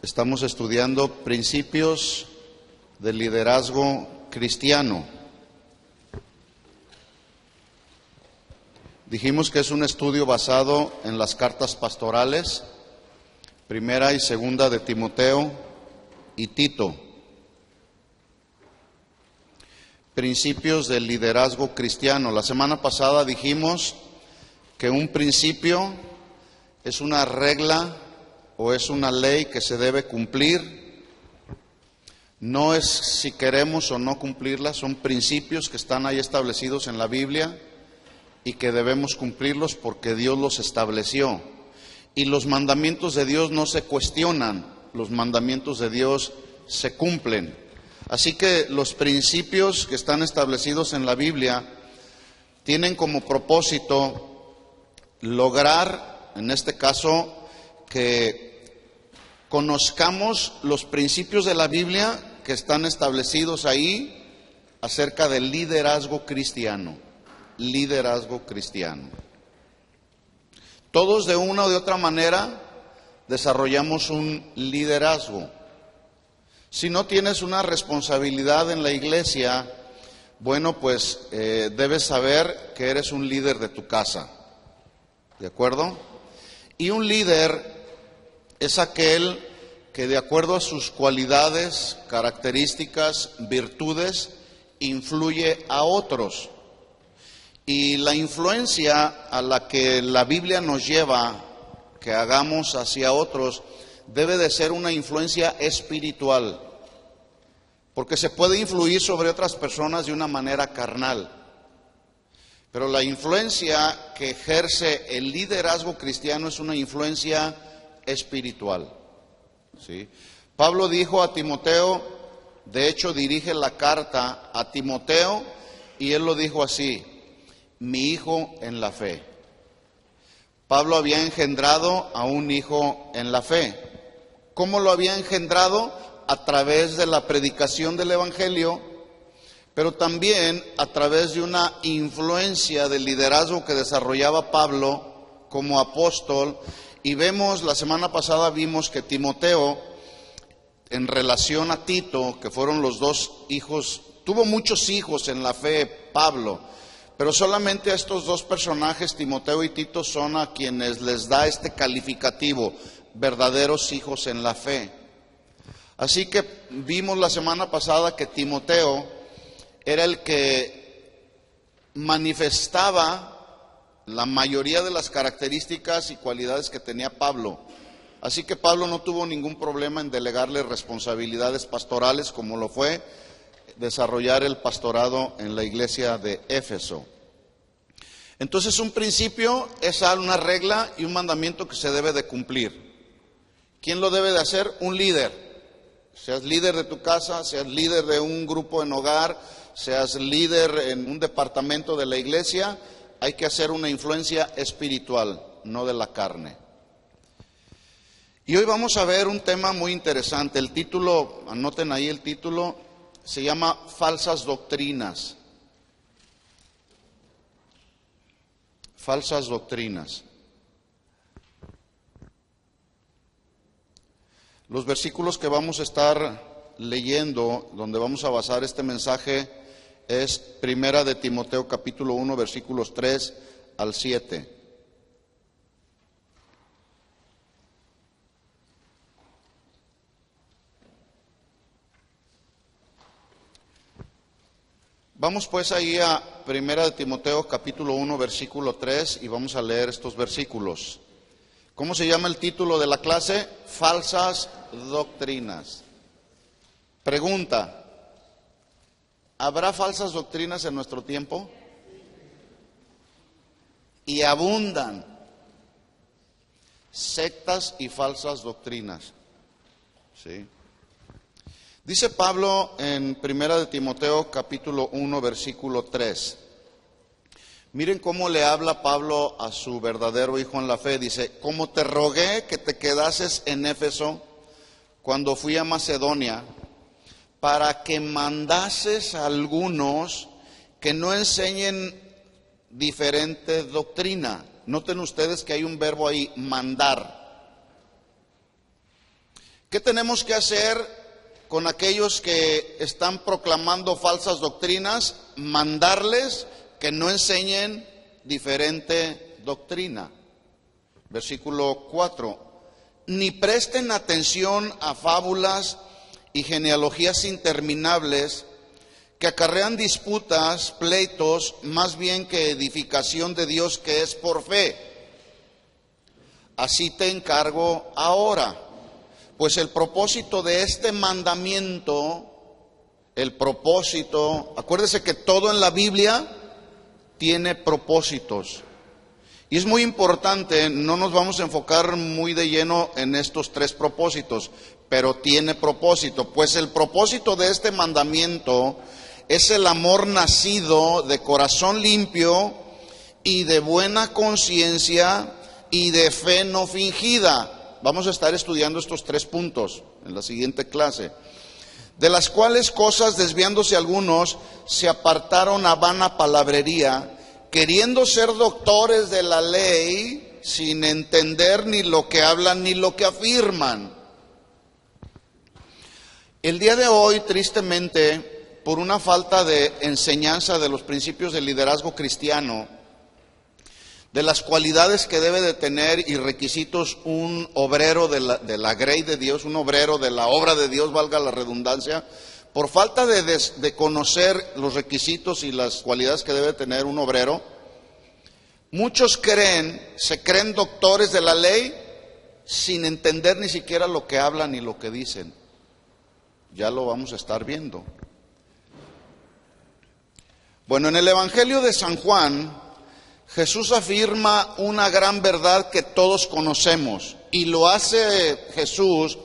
Estamos estudiando principios del liderazgo cristiano. Dijimos que es un estudio basado en las cartas pastorales, primera y segunda de Timoteo y Tito. Principios del liderazgo cristiano. La semana pasada dijimos que un principio es una regla o es una ley que se debe cumplir. No es si queremos o no cumplirla, son principios que están ahí establecidos en la Biblia y que debemos cumplirlos porque Dios los estableció. Y los mandamientos de Dios no se cuestionan, los mandamientos de Dios se cumplen. Así que los principios que están establecidos en la Biblia tienen como propósito lograr, en este caso, que conozcamos los principios de la Biblia que están establecidos ahí acerca del liderazgo cristiano. Liderazgo cristiano. Todos de una o de otra manera desarrollamos un liderazgo. Si no tienes una responsabilidad en la iglesia, bueno, pues debes saber que eres un líder de tu casa. ¿De acuerdo? Y un líder es aquel que de acuerdo a sus cualidades, características, virtudes, influye a otros. Y la influencia a la que la Biblia nos lleva que hagamos hacia otros debe de ser una influencia espiritual, porque se puede influir sobre otras personas de una manera carnal. Pero la influencia que ejerce el liderazgo cristiano es una influencia espiritual. ¿Sí? Pablo dijo a Timoteo, de hecho dirige la carta a Timoteo, y él lo dijo así: mi hijo en la fe. Pablo había engendrado a un hijo en la fe. ¿Cómo lo había engendrado? A través de la predicación del Evangelio, pero también a través de una influencia del liderazgo que desarrollaba Pablo como apóstol. Y vemos, la semana pasada vimos que Timoteo, en relación a Tito, que fueron los dos hijos, tuvo muchos hijos en la fe Pablo, pero solamente a estos dos personajes, Timoteo y Tito, son a quienes les da este calificativo, verdaderos hijos en la fe. Así que vimos la semana pasada que Timoteo era el que manifestaba la mayoría de las características y cualidades que tenía Pablo. Así que Pablo no tuvo ningún problema en delegarle responsabilidades pastorales, como lo fue desarrollar el pastorado en la iglesia de Éfeso. Entonces, un principio es una regla y un mandamiento que se debe de cumplir. ¿Quién lo debe de hacer? Un líder. Seas líder de tu casa, seas líder de un grupo en hogar, seas líder en un departamento de la iglesia, hay que hacer una influencia espiritual, no de la carne. Y hoy vamos a ver un tema muy interesante. El título, anoten ahí el título, se llama Falsas Doctrinas. Falsas doctrinas. Los versículos que vamos a estar leyendo, donde vamos a basar este mensaje, es primera de Timoteo capítulo 1, versículos 3 al 7. Vamos pues ahí a primera de Timoteo capítulo 1, versículo 3, y vamos a leer estos versículos. ¿Cómo se llama el título de la clase? Falsas doctrinas. Pregunta: ¿habrá falsas doctrinas en nuestro tiempo? Y abundan sectas y falsas doctrinas. ¿Sí? Dice Pablo en primera de Timoteo capítulo 1, versículo 3. Miren cómo le habla Pablo a su verdadero hijo en la fe. Dice: como te rogué que te quedases en Éfeso cuando fui a Macedonia, para que mandases a algunos que no enseñen diferente doctrina. Noten ustedes que hay un verbo ahí, mandar. ¿Qué tenemos que hacer con aquellos que están proclamando falsas doctrinas? Mandarles que no enseñen diferente doctrina. Versículo 4. Ni presten atención a fábulas y genealogías interminables que acarrean disputas, pleitos, más bien que edificación de Dios que es por fe. Así te encargo ahora, pues el propósito de este mandamiento, acuérdese que todo en la Biblia tiene propósitos. Y es muy importante, no nos vamos a enfocar muy de lleno en estos tres propósitos, pero tiene propósito. Pues el propósito de este mandamiento es el amor nacido de corazón limpio y de buena conciencia y de fe no fingida. Vamos a estar estudiando estos tres puntos en la siguiente clase. De las cuales cosas, desviándose algunos, se apartaron a vana palabrería, queriendo ser doctores de la ley, sin entender ni lo que hablan ni lo que afirman. El día de hoy, tristemente, por una falta de enseñanza de los principios del liderazgo cristiano, de las cualidades que debe de tener y requisitos un obrero de la grey de Dios, un obrero de la obra de Dios, valga la redundancia, por falta de conocer los requisitos y las cualidades que debe tener un obrero, muchos se creen doctores de la ley sin entender ni siquiera lo que hablan ni lo que dicen. Ya lo vamos a estar viendo. Bueno, en el Evangelio de San Juan, Jesús afirma una gran verdad que todos conocemos, y lo hace Jesús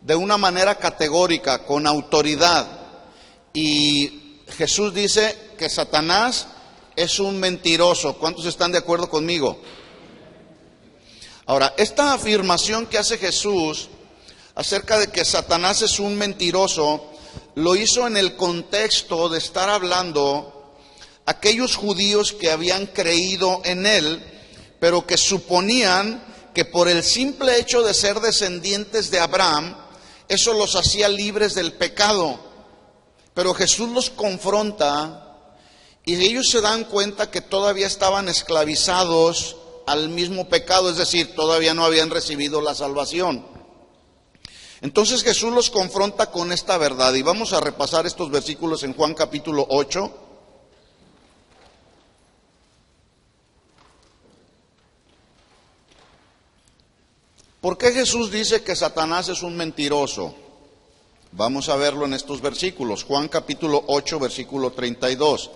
de una manera categórica, con autoridad. Y Jesús dice que Satanás es un mentiroso. ¿Cuántos están de acuerdo conmigo? Ahora, esta afirmación que hace Jesús acerca de que Satanás es un mentiroso, lo hizo en el contexto de estar hablando aquellos judíos que habían creído en él, pero que suponían que por el simple hecho de ser descendientes de Abraham, eso los hacía libres del pecado. Pero Jesús los confronta y ellos se dan cuenta que todavía estaban esclavizados al mismo pecado, es decir, todavía no habían recibido la salvación. Entonces Jesús los confronta con esta verdad, y vamos a repasar estos versículos en Juan capítulo 8. ¿Por qué Jesús dice que Satanás es un mentiroso? Vamos a verlo en estos versículos. Juan capítulo 8, versículo 32.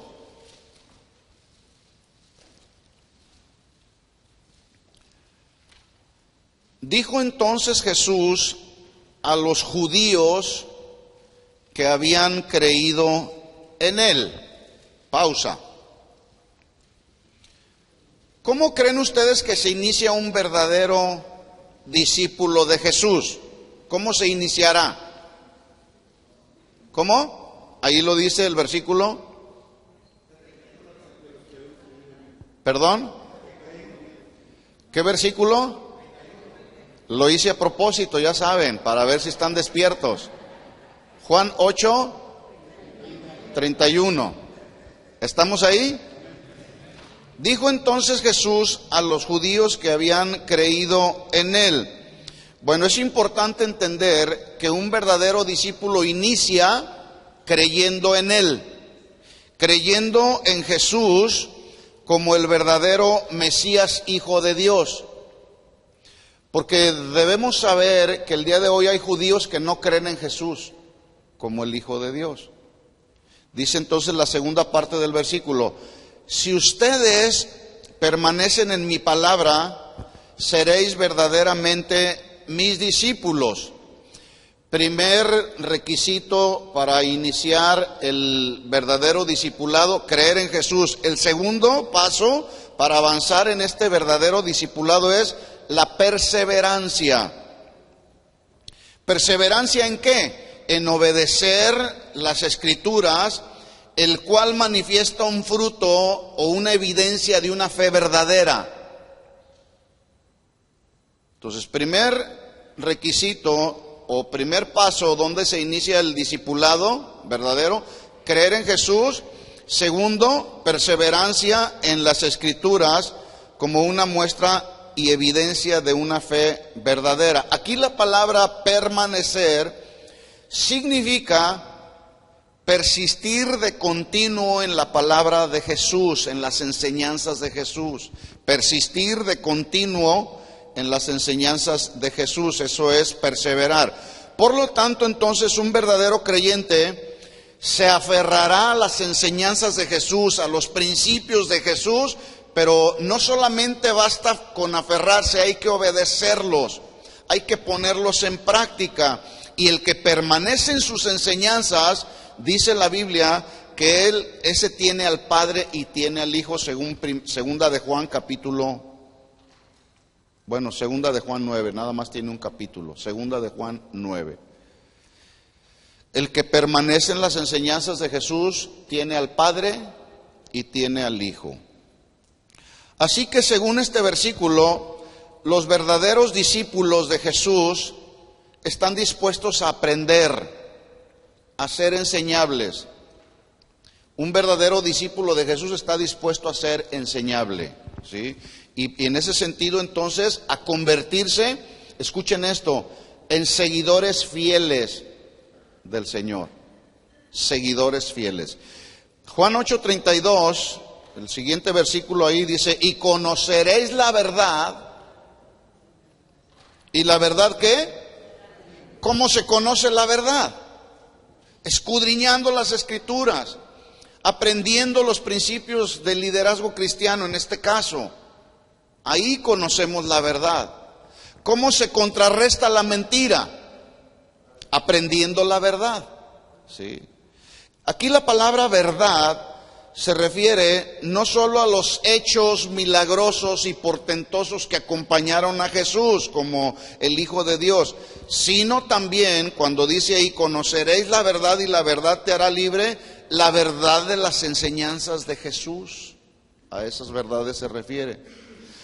Dijo entonces Jesús a los judíos que habían creído en él. Pausa. ¿Cómo creen ustedes que se inicia un verdadero discípulo de Jesús? ¿Cómo se iniciará? ¿Cómo? Ahí lo dice el versículo. ¿Perdón? ¿Qué versículo? Lo hice a propósito, ya saben, para ver si están despiertos. Juan 8, 31. ¿Estamos ahí? Dijo entonces Jesús a los judíos que habían creído en él. Bueno, es importante entender que un verdadero discípulo inicia creyendo en él, creyendo en Jesús como el verdadero Mesías, Hijo de Dios. Porque debemos saber que el día de hoy hay judíos que no creen en Jesús como el Hijo de Dios. Dice entonces la segunda parte del versículo: si ustedes permanecen en mi palabra, seréis verdaderamente mis discípulos. Primer requisito para iniciar el verdadero discipulado, creer en Jesús. El segundo paso para avanzar en este verdadero discipulado es la perseverancia. ¿Perseverancia en qué? En obedecer las Escrituras, el cual manifiesta un fruto o una evidencia de una fe verdadera. Entonces, primer requisito o primer paso donde se inicia el discipulado verdadero, creer en Jesús. Segundo, perseverancia en las Escrituras como una muestra y evidencia de una fe verdadera. Aquí la palabra permanecer significa persistir de continuo en la palabra de Jesús, en las enseñanzas de Jesús. Persistir de continuo en las enseñanzas de Jesús, eso es perseverar. Por lo tanto, entonces, un verdadero creyente se aferrará a las enseñanzas de Jesús, a los principios de Jesús, pero no solamente basta con aferrarse, hay que obedecerlos, hay que ponerlos en práctica. Y el que permanece en sus enseñanzas, dice la Biblia, que ese tiene al Padre y tiene al Hijo, segunda de Juan segunda de Juan 9, nada más tiene un capítulo, segunda de Juan 9. El que permanece en las enseñanzas de Jesús tiene al Padre y tiene al Hijo. Así que según este versículo, los verdaderos discípulos de Jesús están dispuestos a aprender, a ser enseñables. Un verdadero discípulo de Jesús está dispuesto a ser enseñable, ¿sí? Y en ese sentido, entonces, a convertirse, escuchen esto, en seguidores fieles del Señor. Seguidores fieles. Juan 8:32, el siguiente versículo ahí dice, y conoceréis la verdad. ¿Y la verdad qué? ¿Cómo se conoce la verdad? Escudriñando las Escrituras, aprendiendo los principios del liderazgo cristiano en este caso. Ahí conocemos la verdad. ¿Cómo se contrarresta la mentira? Aprendiendo la verdad. ¿Sí? Aquí la palabra verdad se refiere no solo a los hechos milagrosos y portentosos que acompañaron a Jesús como el Hijo de Dios, sino también, cuando dice ahí, conoceréis la verdad y la verdad te hará libre, la verdad de las enseñanzas de Jesús. A esas verdades se refiere.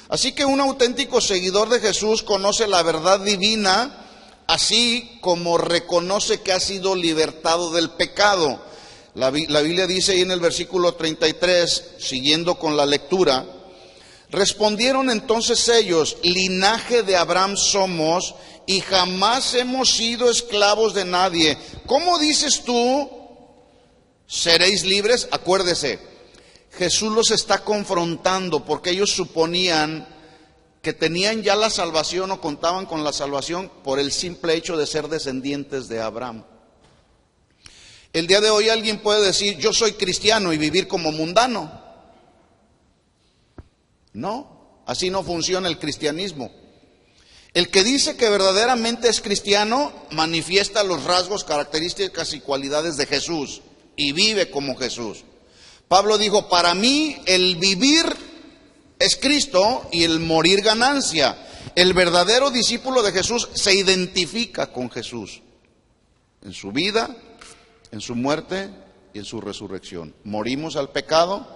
Así que un auténtico seguidor de Jesús conoce la verdad divina, así como reconoce que ha sido libertado del pecado. La Biblia dice ahí en el versículo 33, siguiendo con la lectura, respondieron entonces ellos, linaje de Abraham somos y jamás hemos sido esclavos de nadie. ¿Cómo dices tú, seréis libres? Acuérdese, Jesús los está confrontando porque ellos suponían que tenían ya la salvación o contaban con la salvación por el simple hecho de ser descendientes de Abraham. El día de hoy alguien puede decir, yo soy cristiano y vivir como mundano. No, así no funciona el cristianismo. El que dice que verdaderamente es cristiano manifiesta los rasgos, características y cualidades de Jesús y vive como Jesús. Pablo dijo, para mí el vivir es Cristo y el morir ganancia. El verdadero discípulo de Jesús se identifica con Jesús en su vida, en su muerte y en su resurrección. Morimos al pecado,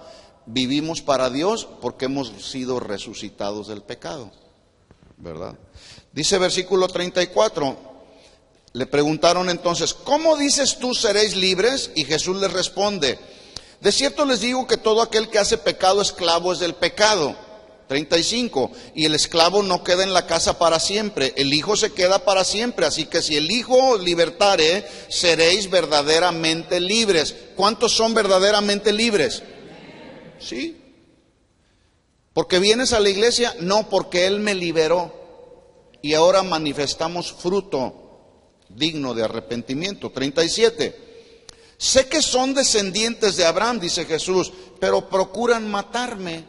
vivimos para Dios porque hemos sido resucitados del pecado, ¿verdad? Dice versículo 34, le preguntaron entonces, ¿cómo dices tú seréis libres? Y Jesús les responde, de cierto les digo que todo aquel que hace pecado, esclavo es del pecado. 35, y el esclavo no queda en la casa para siempre, el Hijo se queda para siempre, así que si el Hijo os libertare, seréis verdaderamente libres. ¿Cuántos son verdaderamente libres? Sí. ¿Porque vienes a la iglesia? No, porque Él me liberó y ahora manifestamos fruto digno de arrepentimiento. 37. Sé que son descendientes de Abraham, dice Jesús, pero procuran matarme,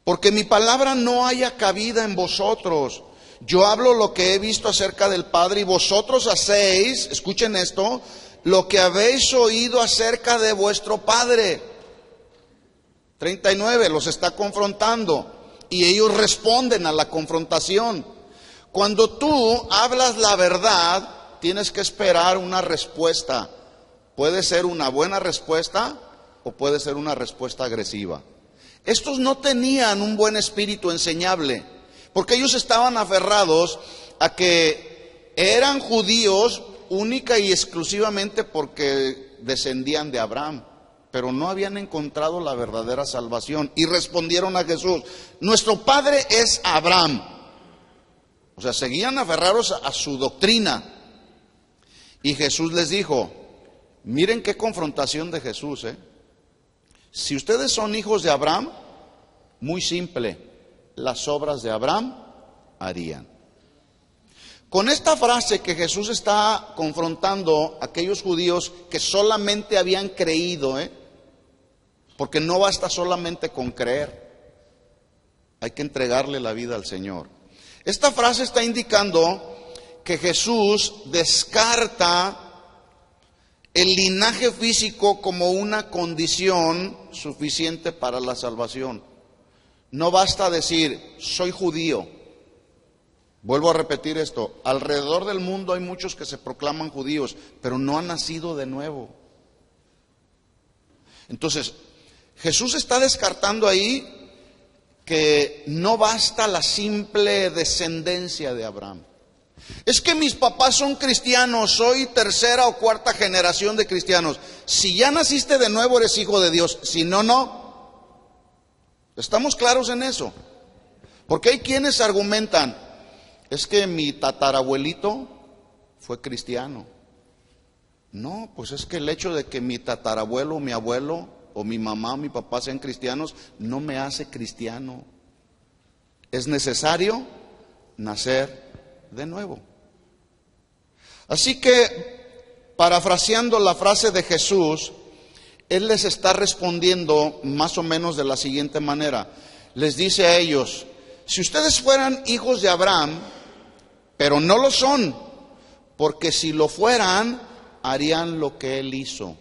porque mi palabra no haya cabida en vosotros. Yo hablo lo que he visto acerca del Padre y vosotros hacéis, escuchen esto, lo que habéis oído acerca de vuestro Padre. 39, los está confrontando y ellos responden a la confrontación. Cuando tú hablas la verdad, tienes que esperar una respuesta. Puede ser una buena respuesta o puede ser una respuesta agresiva. Estos no tenían un buen espíritu enseñable, porque ellos estaban aferrados a que eran judíos única y exclusivamente porque descendían de Abraham, pero no habían encontrado la verdadera salvación. Y respondieron a Jesús: nuestro padre es Abraham. O sea, seguían aferrados a su doctrina. Y Jesús les dijo, miren qué confrontación de Jesús, Si ustedes son hijos de Abraham, muy simple, las obras de Abraham harían. Con esta frase que Jesús está confrontando a aquellos judíos que solamente habían creído, porque no basta solamente con creer, hay que entregarle la vida al Señor. Esta frase está indicando que Jesús descarta el linaje físico como una condición suficiente para la salvación. No basta decir, soy judío. Vuelvo a repetir esto, alrededor del mundo hay muchos que se proclaman judíos, pero no han nacido de nuevo. Entonces, Jesús está descartando ahí que no basta la simple descendencia de Abraham. Es que mis papás son cristianos, soy tercera o cuarta generación de cristianos. Si ya naciste de nuevo, eres hijo de Dios, si no, no. ¿Estamos claros en eso? Porque hay quienes argumentan, es que mi tatarabuelito fue cristiano. No, pues es que el hecho de que mi tatarabuelo o mi abuelo o mi mamá o mi papá sean cristianos no me hace cristiano. Es necesario nacer de nuevo. Así que, parafraseando la frase de Jesús, Él les está respondiendo más o menos de la siguiente manera. Les dice a ellos, si ustedes fueran hijos de Abraham, pero no lo son, porque si lo fueran, harían lo que Él hizo.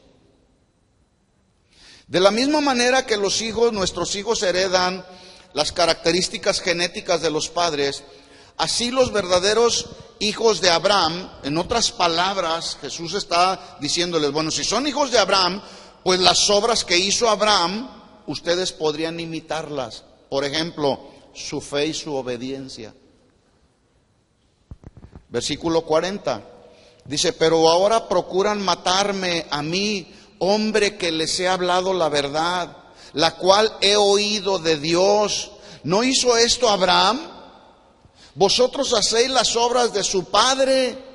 De la misma manera que los hijos, nuestros hijos heredan las características genéticas de los padres, así los verdaderos hijos de Abraham, en otras palabras, Jesús está diciéndoles, bueno, si son hijos de Abraham, pues las obras que hizo Abraham, ustedes podrían imitarlas. Por ejemplo, su fe y su obediencia. Versículo 40, dice, pero ahora procuran matarme a mí, hombre que les he hablado la verdad, la cual he oído de Dios. ¿No hizo esto Abraham? Vosotros hacéis las obras de su padre.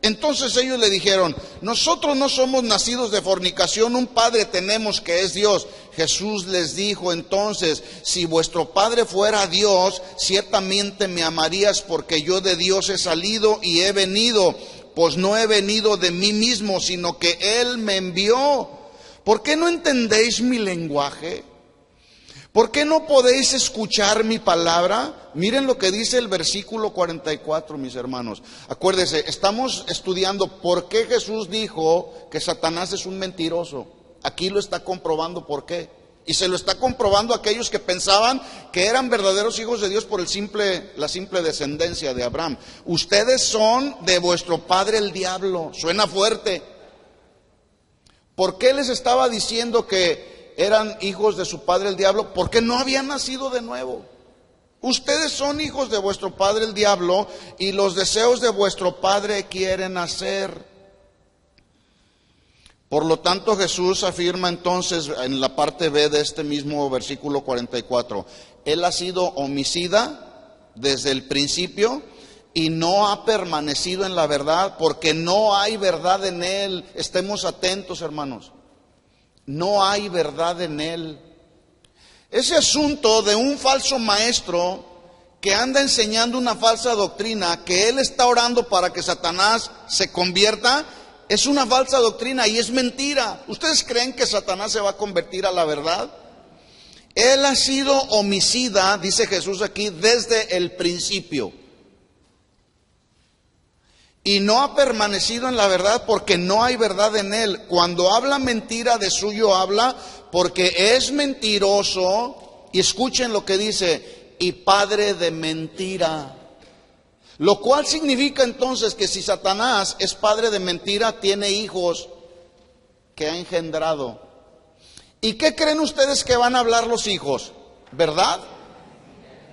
Entonces ellos le dijeron, nosotros no somos nacidos de fornicación, un padre tenemos que es Dios. Jesús les dijo entonces, si vuestro padre fuera Dios, ciertamente me amarías, porque yo de Dios he salido y he venido, pues no he venido de mí mismo, sino que Él me envió. ¿Por qué no entendéis mi lenguaje? ¿Por qué no podéis escuchar mi palabra? Miren lo que dice el versículo 44, mis hermanos. Acuérdense, estamos estudiando por qué Jesús dijo que Satanás es un mentiroso. Aquí lo está comprobando por qué. Y se lo está comprobando a aquellos que pensaban que eran verdaderos hijos de Dios por la simple descendencia de Abraham. Ustedes son de vuestro padre el diablo. Suena fuerte. ¿Por qué les estaba diciendo que eran hijos de su padre el diablo? Porque no habían nacido de nuevo. Ustedes son hijos de vuestro padre el diablo, y los deseos de vuestro padre quieren hacer. Por lo tanto, Jesús afirma entonces en la parte B de este mismo versículo 44, Él ha sido homicida desde el principio y no ha permanecido en la verdad, porque no hay verdad en Él. Estemos atentos, hermanos. No hay verdad en Él. Ese asunto de un falso maestro que anda enseñando una falsa doctrina, que él está orando para que Satanás se convierta, es una falsa doctrina y es mentira. ¿Ustedes creen que Satanás se va a convertir a la verdad? Él ha sido homicida, dice Jesús aquí, desde el principio. Y no ha permanecido en la verdad porque no hay verdad en él. Cuando habla mentira, de suyo habla, porque es mentiroso. Y escuchen lo que dice, y padre de mentira. Lo cual significa entonces que si Satanás es padre de mentira, tiene hijos que ha engendrado. ¿Y qué creen ustedes que van a hablar los hijos? ¿Verdad?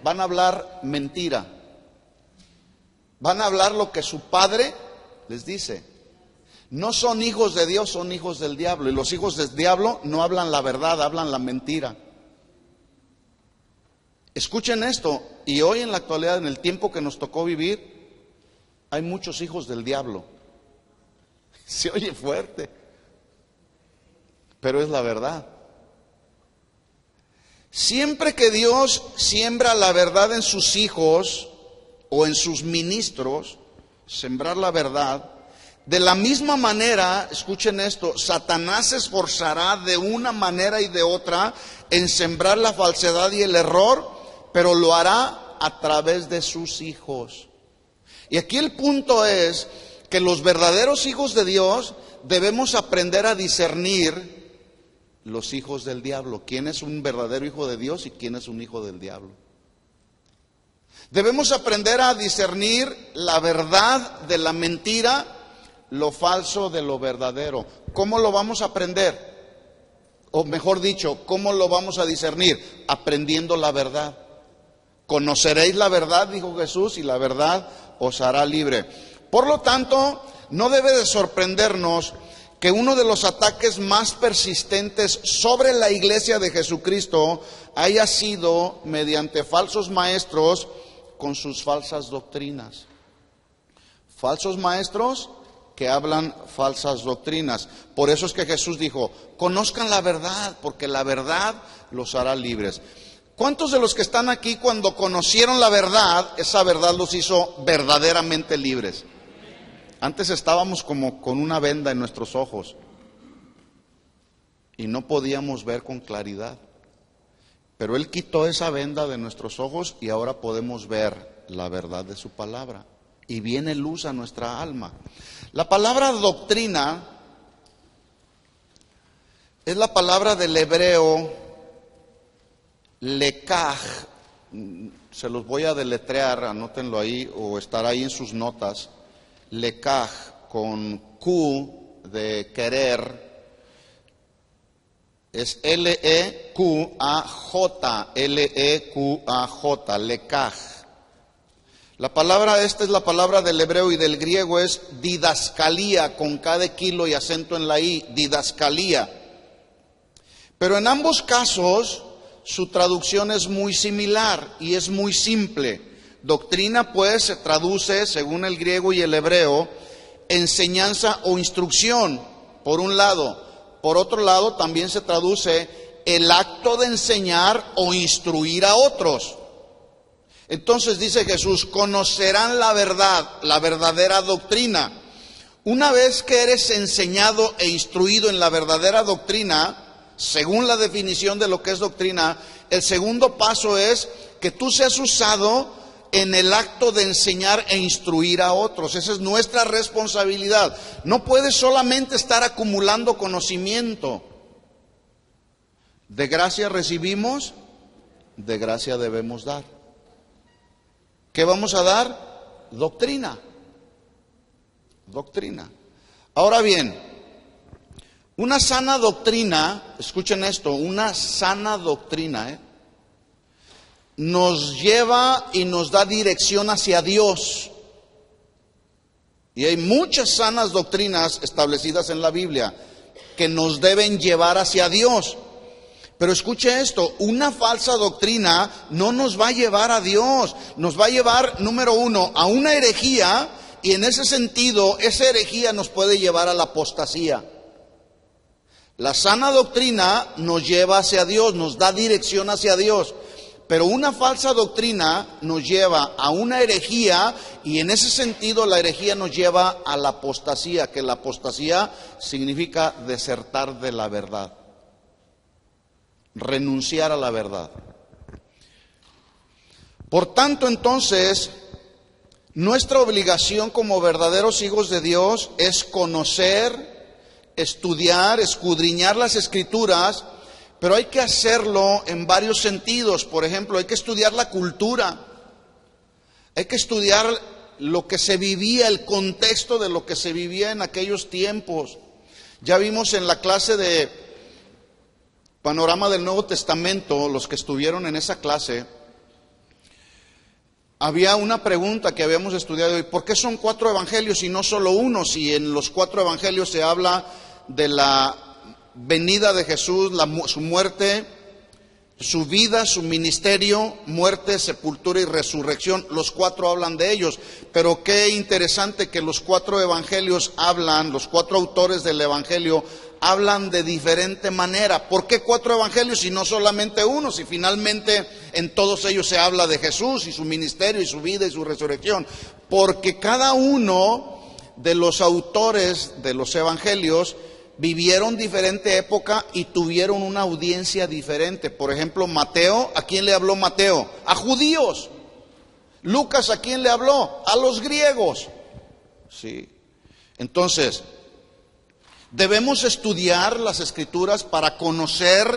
Van a hablar mentira. Van a hablar lo que su padre les dice. No son hijos de Dios, son hijos del diablo. Y los hijos del diablo no hablan la verdad, hablan la mentira. Escuchen esto, y hoy en la actualidad, en el tiempo que nos tocó vivir, hay muchos hijos del diablo. Se oye fuerte, pero es la verdad. Siempre que Dios siembra la verdad en sus hijos o en sus ministros, sembrar la verdad, de la misma manera, escuchen esto, Satanás se esforzará de una manera y de otra en sembrar la falsedad y el error, pero lo hará a través de sus hijos. Y aquí el punto es que los verdaderos hijos de Dios debemos aprender a discernir los hijos del diablo. ¿Quién es un verdadero hijo de Dios y quién es un hijo del diablo? Debemos aprender a discernir la verdad de la mentira, lo falso de lo verdadero. ¿Cómo lo vamos a aprender? O mejor dicho, ¿cómo lo vamos a discernir? Aprendiendo la verdad. Conoceréis la verdad, dijo Jesús, y la verdad os hará libre. Por lo tanto, no debe de sorprendernos que uno de los ataques más persistentes sobre la iglesia de Jesucristo haya sido mediante falsos maestros con sus falsas doctrinas. Falsos maestros que hablan falsas doctrinas. Por eso es que Jesús dijo, conozcan la verdad, porque la verdad los hará libres. ¿Cuántos de los que están aquí cuando conocieron la verdad, esa verdad los hizo verdaderamente libres? Antes estábamos como con una venda en nuestros ojos y no podíamos ver con claridad. Pero Él quitó esa venda de nuestros ojos y ahora podemos ver la verdad de su palabra. Y viene luz a nuestra alma. La palabra doctrina es la palabra del hebreo lekaj. Se los voy a deletrear, anótenlo ahí o estará ahí en sus notas. Lekaj con Q de querer. Es L-E-Q-A-J, L-E-Q-A-J, lekaj. La palabra esta es la palabra del hebreo y del griego es didascalía, con K de kilo y acento en la I, didascalía. Pero en ambos casos su traducción es muy similar y es muy simple. Doctrina pues se traduce, según el griego y el hebreo, enseñanza o instrucción, por un lado. Por otro lado, también se traduce el acto de enseñar o instruir a otros. Entonces dice Jesús, conocerán la verdad, la verdadera doctrina. Una vez que eres enseñado e instruido en la verdadera doctrina, según la definición de lo que es doctrina, el segundo paso es que tú seas usado en el acto de enseñar e instruir a otros. Esa es nuestra responsabilidad. No puedes solamente estar acumulando conocimiento. De gracia recibimos, de gracia debemos dar. ¿Qué vamos a dar? Doctrina. Doctrina. Ahora bien, una sana doctrina, escuchen esto, una sana doctrina, nos lleva y nos da dirección hacia Dios. Y hay muchas sanas doctrinas establecidas en la Biblia que nos deben llevar hacia Dios. Pero escuche esto, una falsa doctrina no nos va a llevar a Dios, nos va a llevar, número uno, a una herejía, y en ese sentido, esa herejía nos puede llevar a la apostasía. La sana doctrina nos lleva hacia Dios, nos da dirección hacia Dios. Pero una falsa doctrina nos lleva a una herejía y en ese sentido la herejía nos lleva a la apostasía, que la apostasía significa desertar de la verdad, renunciar a la verdad. Por tanto, entonces, nuestra obligación como verdaderos hijos de Dios es conocer, estudiar, escudriñar las Escrituras. Pero hay que hacerlo en varios sentidos. Por ejemplo, hay que estudiar la cultura. Hay que estudiar lo que se vivía, el contexto de lo que se vivía en aquellos tiempos. Ya vimos en la clase de Panorama del Nuevo Testamento, los que estuvieron en esa clase, Había una pregunta que habíamos estudiado hoy: ¿por qué son 4 evangelios y no solo uno? Si en los 4 evangelios se habla de la venida de Jesús, su muerte, su vida, su ministerio, muerte, sepultura y resurrección. Los 4 hablan de ellos. Pero qué interesante que los 4 evangelios hablan, los 4 autores del evangelio hablan de diferente manera. ¿Por qué 4 evangelios y no solamente uno? Si finalmente en todos ellos se habla de Jesús y su ministerio y su vida y su resurrección. Porque cada uno de los autores de los evangelios vivieron diferente época y tuvieron una audiencia diferente. Por ejemplo, Mateo, ¿a quién le habló Mateo? A judíos. Lucas, ¿a quién le habló? A los griegos. Sí. Entonces, debemos estudiar las Escrituras para conocer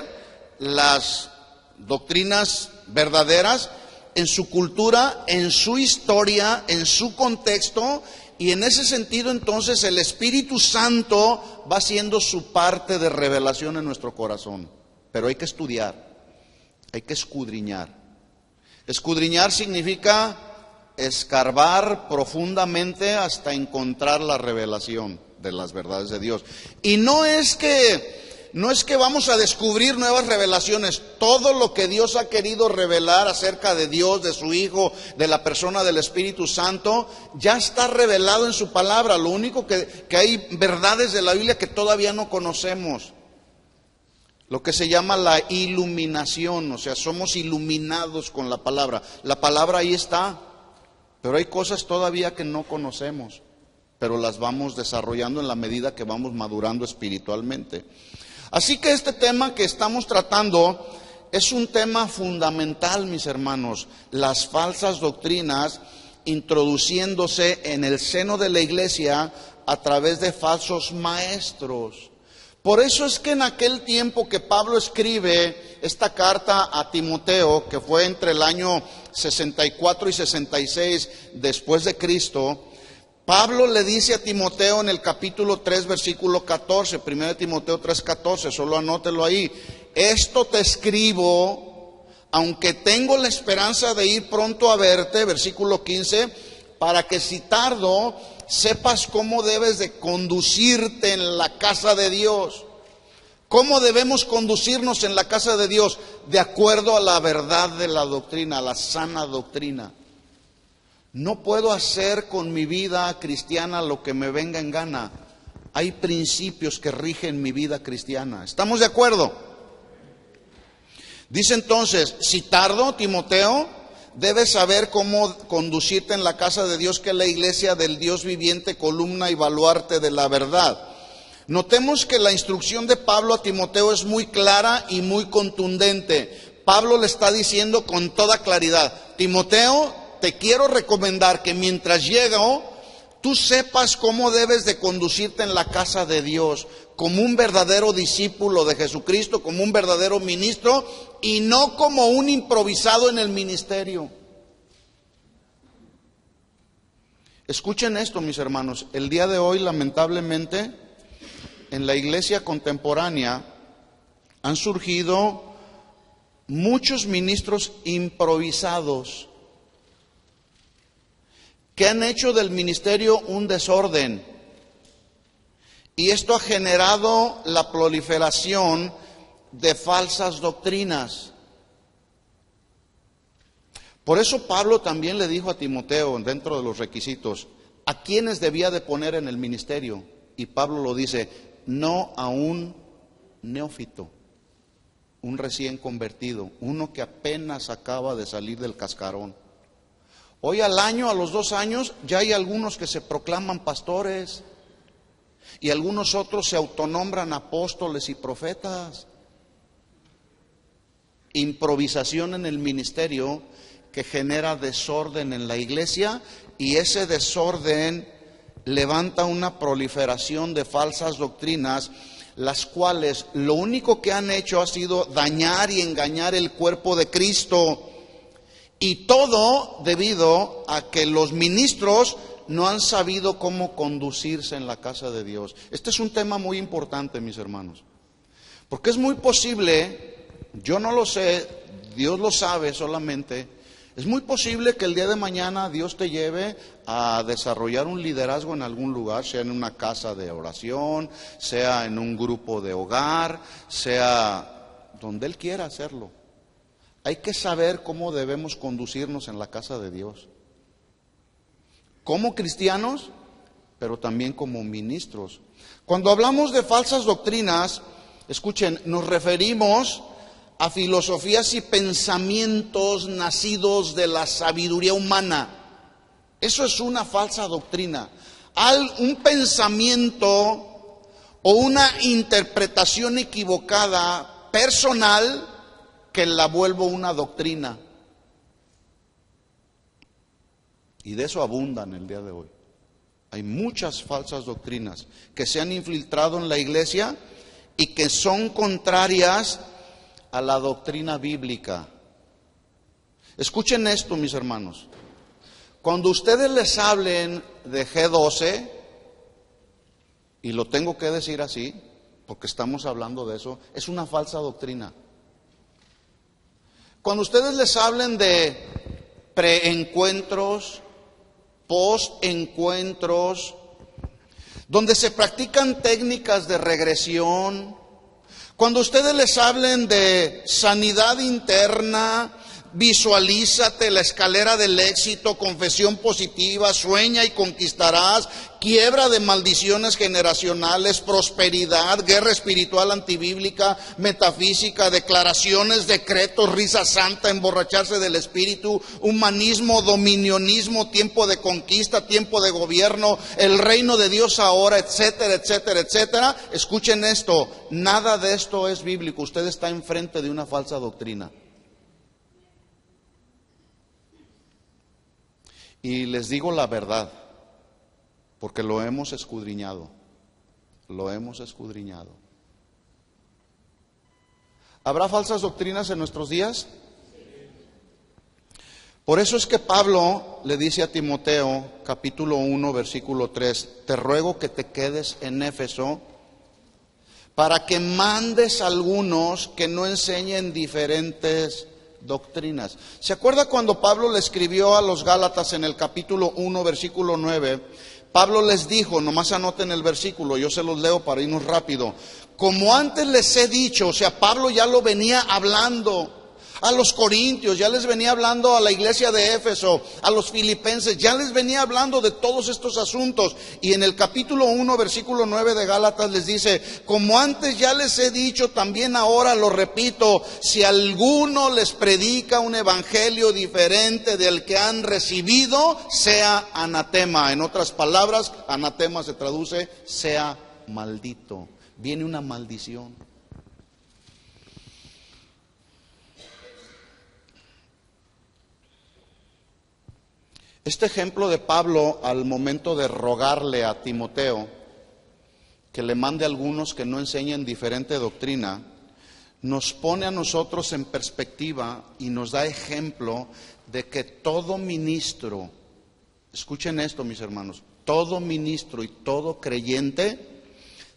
las doctrinas verdaderas en su cultura, en su historia, en su contexto. Y en ese sentido, entonces, el Espíritu Santo va haciendo su parte de revelación en nuestro corazón. Pero hay que estudiar, hay que escudriñar. Escudriñar significa escarbar profundamente hasta encontrar la revelación de las verdades de Dios. Y no es que vamos a descubrir nuevas revelaciones. Todo lo que Dios ha querido revelar acerca de Dios, de su Hijo, de la persona del Espíritu Santo, ya está revelado en su palabra. Lo único que hay verdades de la Biblia que todavía no conocemos. Lo que se llama la iluminación, o sea, somos iluminados con la palabra. La palabra ahí está, pero hay cosas todavía que no conocemos, pero las vamos desarrollando en la medida que vamos madurando espiritualmente. Así que este tema que estamos tratando es un tema fundamental, mis hermanos. Las falsas doctrinas introduciéndose en el seno de la iglesia a través de falsos maestros. Por eso es que en aquel tiempo que Pablo escribe esta carta a Timoteo, que fue entre el año 64 y 66 después de Cristo, Pablo le dice a Timoteo en el capítulo 3, versículo 14, 1 Timoteo 3, 14, solo anótelo ahí: esto te escribo, aunque tengo la esperanza de ir pronto a verte, versículo 15, para que si tardo, sepas cómo debes de conducirte en la casa de Dios. ¿Cómo debemos conducirnos en la casa de Dios? De acuerdo a la verdad de la doctrina, a la sana doctrina. No puedo hacer con mi vida cristiana lo que me venga en gana. Hay principios que rigen mi vida cristiana. ¿Estamos de acuerdo? Dice entonces: si tardo, Timoteo, debes saber cómo conducirte en la casa de Dios, que es la iglesia del Dios viviente, columna y baluarte de la verdad. Notemos que la instrucción de Pablo a Timoteo es muy clara y muy contundente. Pablo le está diciendo con toda claridad: Timoteo, te quiero recomendar que mientras llego, tú sepas cómo debes de conducirte en la casa de Dios, como un verdadero discípulo de Jesucristo, como un verdadero ministro, y no como un improvisado en el ministerio. Escuchen esto, mis hermanos. El día de hoy, lamentablemente, en la iglesia contemporánea han surgido muchos ministros improvisados que han hecho del ministerio un desorden, y esto ha generado la proliferación de falsas doctrinas. Por eso Pablo también le dijo a Timoteo, dentro de los requisitos, a quiénes debía de poner en el ministerio, y Pablo lo dice: no a un neófito, un recién convertido, uno que apenas acaba de salir del cascarón. Hoy al año, a los 2 años, ya hay algunos que se proclaman pastores y algunos otros se autonombran apóstoles y profetas. Improvisación en el ministerio que genera desorden en la iglesia, y ese desorden levanta una proliferación de falsas doctrinas, las cuales lo único que han hecho ha sido dañar y engañar el cuerpo de Cristo. Y todo debido a que los ministros no han sabido cómo conducirse en la casa de Dios. Este es un tema muy importante, mis hermanos, porque es muy posible, yo no lo sé, Dios lo sabe solamente, Es muy posible que el día de mañana Dios te lleve a desarrollar un liderazgo en algún lugar, sea en una casa de oración, sea en un grupo de hogar, sea donde Él quiera hacerlo. Hay que saber cómo debemos conducirnos en la casa de Dios. Como cristianos, pero también como ministros. Cuando hablamos de falsas doctrinas, escuchen, nos referimos a filosofías y pensamientos nacidos de la sabiduría humana. Eso es una falsa doctrina. Un pensamiento o una interpretación equivocada, personal, que la vuelvo una doctrina. Y de eso abundan el día de hoy. Hay muchas falsas doctrinas que se han infiltrado en la iglesia y que son contrarias a la doctrina bíblica. Escuchen esto, mis hermanos. Cuando ustedes les hablen de G12, y lo tengo que decir así, porque estamos hablando de eso, es una falsa doctrina. Cuando ustedes les hablen de preencuentros, postencuentros, donde se practican técnicas de regresión, cuando ustedes les hablen de sanidad interna, visualízate, la escalera del éxito, confesión positiva, sueña y conquistarás, quiebra de maldiciones generacionales, prosperidad, guerra espiritual antibíblica, metafísica, declaraciones, decretos, risa santa, emborracharse del espíritu, humanismo, dominionismo, tiempo de conquista, tiempo de gobierno, el reino de Dios ahora, etcétera, etcétera, etcétera. Escuchen esto, nada de esto es bíblico. Usted está enfrente de una falsa doctrina. Y les digo la verdad, porque lo hemos escudriñado, ¿Habrá falsas doctrinas en nuestros días? Por eso es que Pablo le dice a Timoteo, capítulo 1, versículo 3, te ruego que te quedes en Éfeso, para que mandes a algunos que no enseñen diferentes doctrinas. ¿Se acuerda cuando Pablo le escribió a los Gálatas en el capítulo 1, versículo 9? Pablo les dijo, nomás anoten el versículo, yo se los leo para irnos rápido. Como antes les he dicho, o sea, Pablo ya lo venía hablando a los corintios, ya les venía hablando a la iglesia de Éfeso, a los filipenses, ya les venía hablando de todos estos asuntos. Y en el capítulo 1, versículo 9 de Gálatas les dice, como antes ya les he dicho, también ahora lo repito, si alguno les predica un evangelio diferente del que han recibido, sea anatema. En otras palabras, anatema se traduce, sea maldito. Viene una maldición. Este ejemplo de Pablo al momento de rogarle a Timoteo que le mande a algunos que no enseñen diferente doctrina, nos pone a nosotros en perspectiva y nos da ejemplo de que todo ministro, escuchen esto mis hermanos, todo ministro y todo creyente,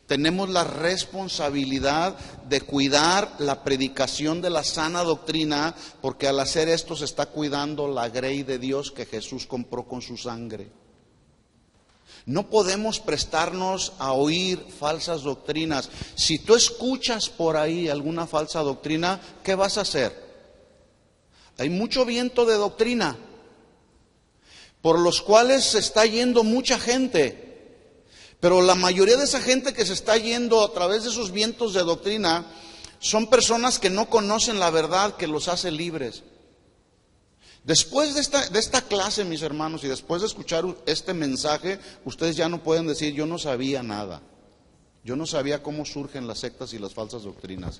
tenemos la responsabilidad de cuidar la predicación de la sana doctrina, porque al hacer esto se está cuidando la grey de Dios que Jesús compró con su sangre. No podemos prestarnos a oír falsas doctrinas. Si tú escuchas por ahí alguna falsa doctrina, ¿qué vas a hacer? Hay mucho viento de doctrina, por los cuales se está yendo mucha gente. Pero la mayoría de esa gente que se está yendo a través de esos vientos de doctrina son personas que no conocen la verdad que los hace libres. Después de esta clase, mis hermanos, y después de escuchar este mensaje, ustedes ya no pueden decir, yo no sabía nada. Yo no sabía cómo surgen las sectas y las falsas doctrinas.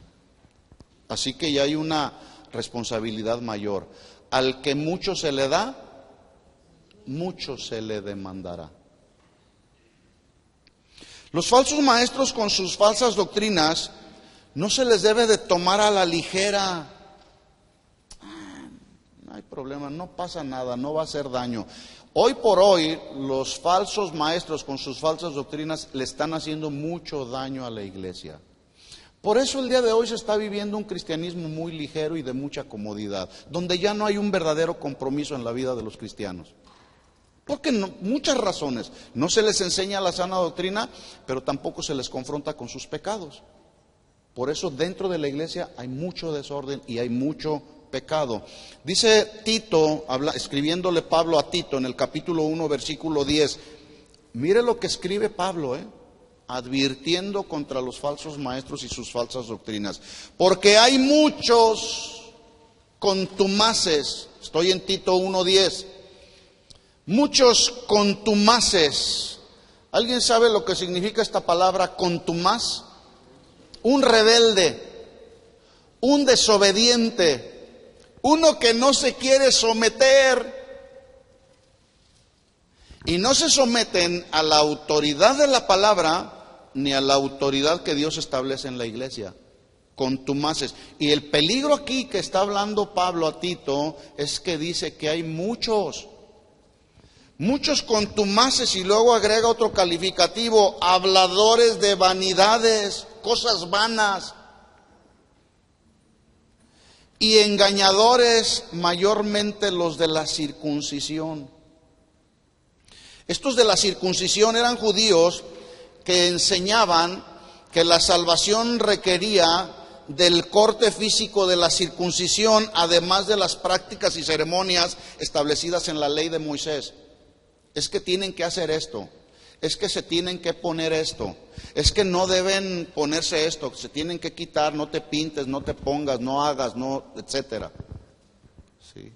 Así que ya hay una responsabilidad mayor. Al que mucho se le da, mucho se le demandará. Los falsos maestros con sus falsas doctrinas no se les debe de tomar a la ligera. No hay problema, no pasa nada, no va a hacer daño. Hoy por hoy los falsos maestros con sus falsas doctrinas le están haciendo mucho daño a la iglesia. Por eso el día de hoy se está viviendo un cristianismo muy ligero y de mucha comodidad, donde ya no hay un verdadero compromiso en la vida de los cristianos. Porque muchas razones. No se les enseña la sana doctrina, pero tampoco se les confronta con sus pecados. Por eso dentro de la iglesia hay mucho desorden y hay mucho pecado. Dice Tito, escribiéndole Pablo a Tito en el capítulo 1, versículo 10. Mire lo que escribe Pablo, advirtiendo contra los falsos maestros y sus falsas doctrinas. Porque hay muchos contumaces, estoy en Tito 1:10, muchos contumaces. ¿Alguien sabe lo que significa esta palabra contumaz? Un rebelde, un desobediente, uno que no se quiere someter. Y no se someten a la autoridad de la palabra ni a la autoridad que Dios establece en la iglesia. Contumaces. Y el peligro aquí que está hablando Pablo a Tito es que dice que hay muchos contumaces, y luego agrega otro calificativo: habladores de vanidades, cosas vanas, y engañadores, mayormente los de la circuncisión. Estos de la circuncisión eran judíos que enseñaban que la salvación requería del corte físico de la circuncisión, además de las prácticas y ceremonias establecidas en la ley de Moisés. Es que tienen que hacer esto, es que se tienen que poner esto, es que no deben ponerse esto, se tienen que quitar, no te pintes, no te pongas, no hagas, no, etcétera. Sí.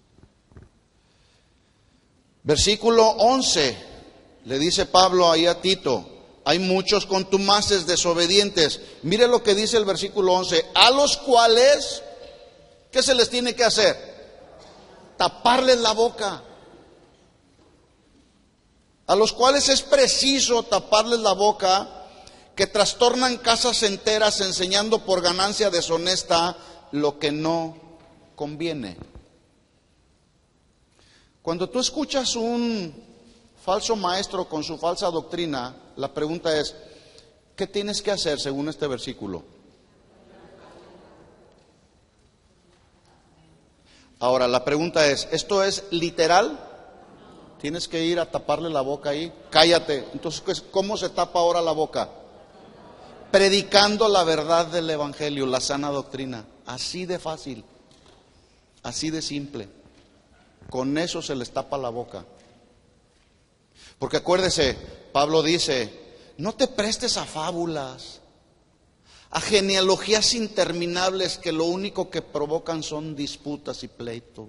Versículo 11. Le dice Pablo ahí a Tito: hay muchos contumaces, desobedientes. Mire lo que dice el versículo 11: a los cuales, ¿qué se les tiene que hacer? Taparles la boca. A los cuales es preciso taparles la boca, que trastornan casas enteras enseñando por ganancia deshonesta lo que no conviene. Cuando tú escuchas un falso maestro con su falsa doctrina, la pregunta es: ¿qué tienes que hacer según este versículo? Ahora, la pregunta es: ¿esto es literal? ¿Tienes que ir a taparle la boca ahí? Cállate. Entonces, ¿cómo se tapa ahora la boca? Predicando la verdad del evangelio, la sana doctrina. Así de fácil, así de simple. Con eso se les tapa la boca. Porque acuérdese, Pablo dice: no te prestes a fábulas, a genealogías interminables que lo único que provocan son disputas y pleitos.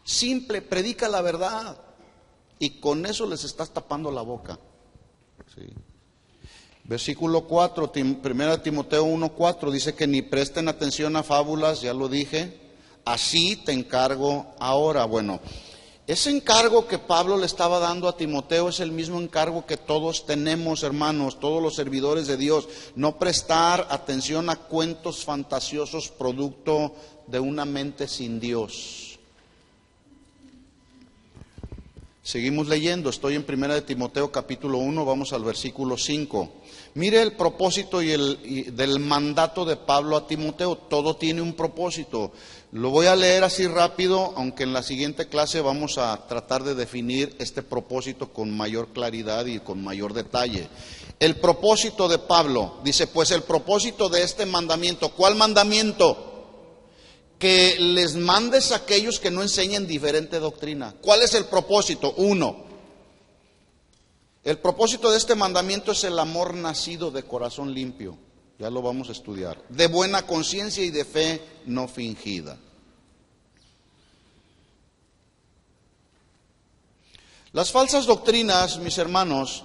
Simple, predica la verdad, y con eso les estás tapando la boca. Sí. Versículo 4, 1 Timoteo 1:4 dice que ni presten atención a fábulas, ya lo dije. Así te encargo ahora. Bueno, ese encargo que Pablo le estaba dando a Timoteo es el mismo encargo que todos tenemos, hermanos, todos los servidores de Dios: no prestar atención a cuentos fantasiosos producto de una mente sin Dios. Seguimos leyendo, estoy en 1 Timoteo capítulo 1, vamos al versículo 5. Mire el propósito del mandato de Pablo a Timoteo. Todo tiene un propósito. Lo voy a leer así rápido, aunque en la siguiente clase vamos a tratar de definir este propósito con mayor claridad y con mayor detalle. El propósito de Pablo, dice: pues el propósito de este mandamiento. ¿Cuál mandamiento? Que les mandes a aquellos que no enseñen diferente doctrina. ¿Cuál es el propósito? 1. El propósito de este mandamiento es el amor nacido de corazón limpio. Ya lo vamos a estudiar. De buena conciencia y de fe no fingida. Las falsas doctrinas, mis hermanos,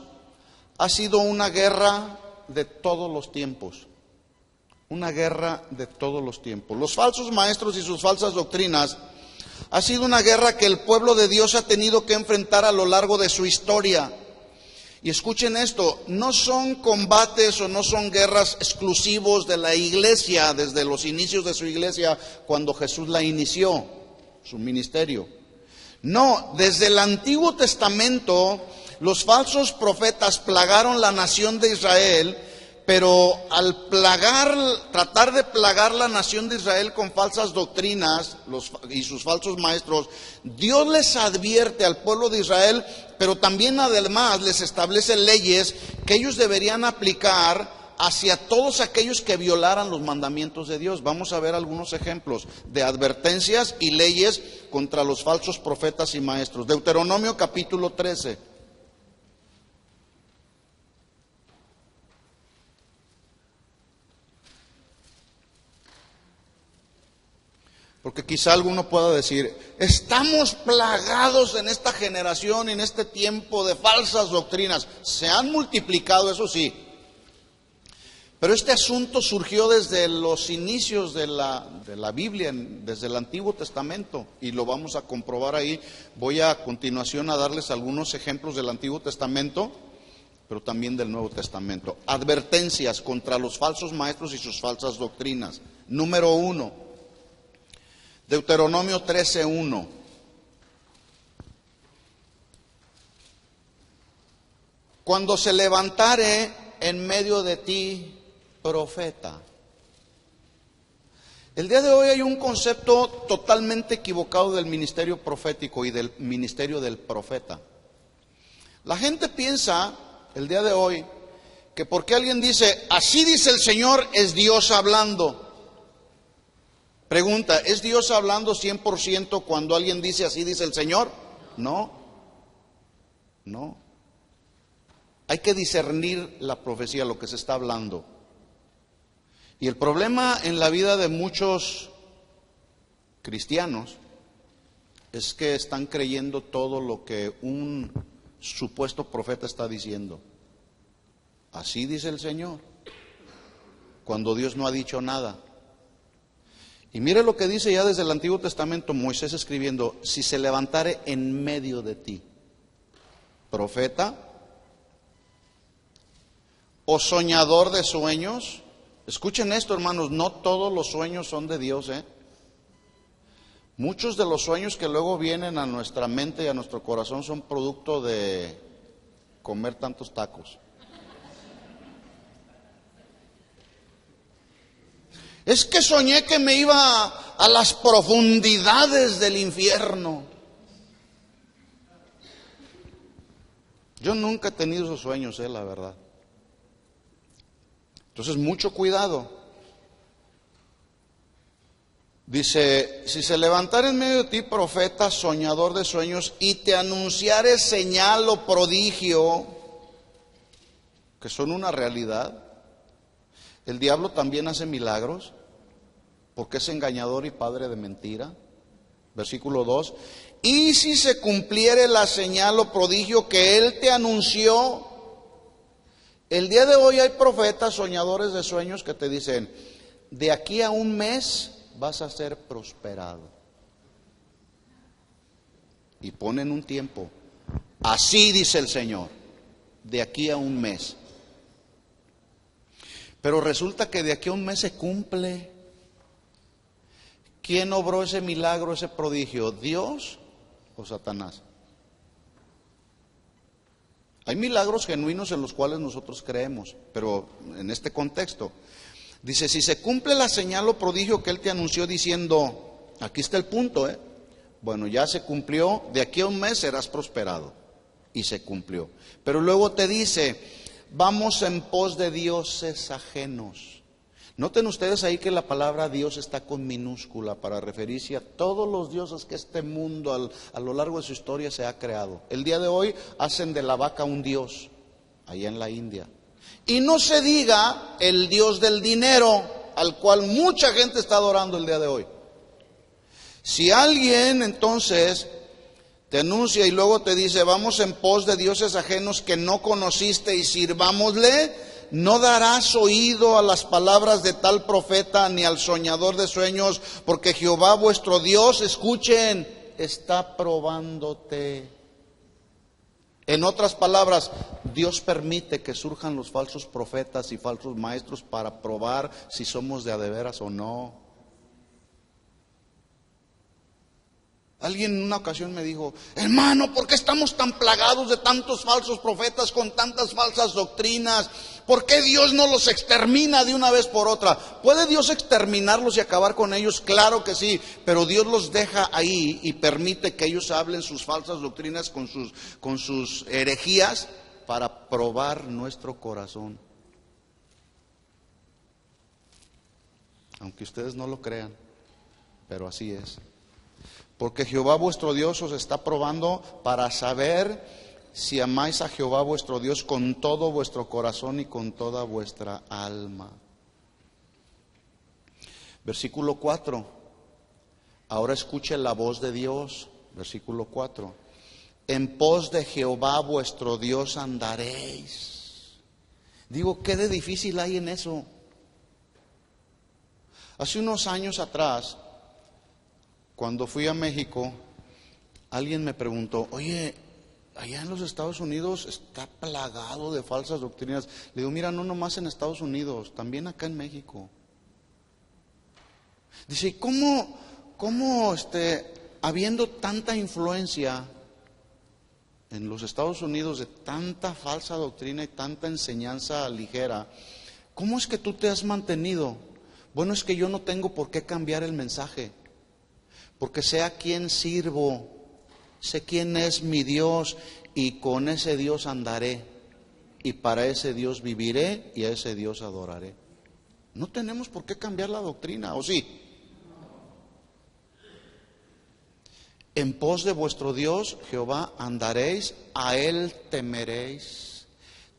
ha sido una guerra de todos los tiempos. Una guerra de todos los tiempos. Los falsos maestros y sus falsas doctrinas ha sido una guerra que el pueblo de Dios ha tenido que enfrentar a lo largo de su historia. Y escuchen esto, no son combates o no son guerras exclusivos de la iglesia desde los inicios de su iglesia, cuando Jesús la inició, su ministerio. No, desde el Antiguo Testamento los falsos profetas plagaron la nación de Israel, Pero al tratar de plagar la nación de Israel con falsas doctrinas y sus falsos maestros, Dios les advierte al pueblo de Israel, pero también además les establece leyes que ellos deberían aplicar hacia todos aquellos que violaran los mandamientos de Dios. Vamos a ver algunos ejemplos de advertencias y leyes contra los falsos profetas y maestros. Deuteronomio capítulo 13. Porque quizá alguno pueda decir, estamos plagados en esta generación, en este tiempo de falsas doctrinas. Se han multiplicado, eso sí. Pero este asunto surgió desde los inicios de la Biblia, desde el Antiguo Testamento, y lo vamos a comprobar ahí. Voy a continuación a darles algunos ejemplos del Antiguo Testamento, pero también del Nuevo Testamento. Advertencias contra los falsos maestros y sus falsas doctrinas. Número 1. Deuteronomio 13:1. Cuando se levantare en medio de ti profeta. El día de hoy hay un concepto totalmente equivocado del ministerio profético y del ministerio del profeta. La gente piensa el día de hoy que porque alguien dice, así dice el Señor, es Dios hablando. Pregunta, ¿es Dios hablando 100% cuando alguien dice así dice el Señor? No, no. Hay que discernir la profecía, lo que se está hablando. Y el problema en la vida de muchos cristianos es que están creyendo todo lo que un supuesto profeta está diciendo. Así dice el Señor, cuando Dios no ha dicho nada. Y mire lo que dice ya desde el Antiguo Testamento Moisés escribiendo, si se levantare en medio de ti, profeta o soñador de sueños. Escuchen esto, hermanos, no todos los sueños son de Dios, Muchos de los sueños que luego vienen a nuestra mente y a nuestro corazón son producto de comer tantos tacos. Es que soñé que me iba a las profundidades del infierno. Yo nunca he tenido esos sueños, la verdad. Entonces, mucho cuidado. Dice, si se levantare en medio de ti profeta, soñador de sueños, y te anunciare señal o prodigio, que son una realidad. El diablo también hace milagros, porque es engañador y padre de mentira. Versículo 2. Y si se cumpliere la señal o prodigio que él te anunció. El día de hoy hay profetas, soñadores de sueños que te dicen, de aquí a un mes vas a ser prosperado. Y ponen un tiempo. Así dice el Señor, de aquí a un mes. Pero resulta que de aquí a un mes se cumple. ¿Quién obró ese milagro, ese prodigio? ¿Dios o Satanás? Hay milagros genuinos en los cuales nosotros creemos, pero en este contexto. Dice, si se cumple la señal o prodigio que él te anunció diciendo, aquí está el punto, Bueno, ya se cumplió, de aquí a un mes serás prosperado. Y se cumplió. Pero luego te dice, vamos en pos de dioses ajenos. Noten ustedes ahí que la palabra Dios está con minúscula para referirse a todos los dioses que este mundo a lo largo de su historia se ha creado. El día de hoy hacen de la vaca un dios, allá en la India. Y no se diga el dios del dinero, al cual mucha gente está adorando el día de hoy. Si alguien entonces te anuncia y luego te dice, vamos en pos de dioses ajenos que no conociste y sirvámosle, no darás oído a las palabras de tal profeta ni al soñador de sueños, porque Jehová vuestro Dios, escuchen, está probándote. En otras palabras, Dios permite que surjan los falsos profetas y falsos maestros para probar si somos de a de veras o no. Alguien en una ocasión me dijo: hermano, ¿por qué estamos tan plagados de tantos falsos profetas con tantas falsas doctrinas? ¿Por qué Dios no los extermina de una vez por otra? ¿Puede Dios exterminarlos y acabar con ellos? Claro que sí, pero Dios los deja ahí y permite que ellos hablen sus falsas doctrinas con sus herejías para probar nuestro corazón. Aunque ustedes no lo crean, pero así es. Porque Jehová vuestro Dios os está probando para saber si amáis a Jehová vuestro Dios con todo vuestro corazón y con toda vuestra alma. Versículo 4. Ahora escuche la voz de Dios. Versículo 4. En pos de Jehová vuestro Dios andaréis. Digo, ¿qué de difícil hay en eso? Hace unos años atrás, cuando fui a México, alguien me preguntó: oye, allá en los Estados Unidos está plagado de falsas doctrinas. Le digo: mira, no nomás en Estados Unidos, también acá en México. Dice: ¿cómo habiendo tanta influencia en los Estados Unidos de tanta falsa doctrina y tanta enseñanza ligera, cómo es que tú te has mantenido? Bueno, es que yo no tengo por qué cambiar el mensaje, porque sé a quién sirvo, sé quién es mi Dios, y con ese Dios andaré, y para ese Dios viviré, y a ese Dios adoraré. No tenemos por qué cambiar la doctrina, ¿o sí? En pos de vuestro Dios, Jehová, andaréis, a Él temeréis.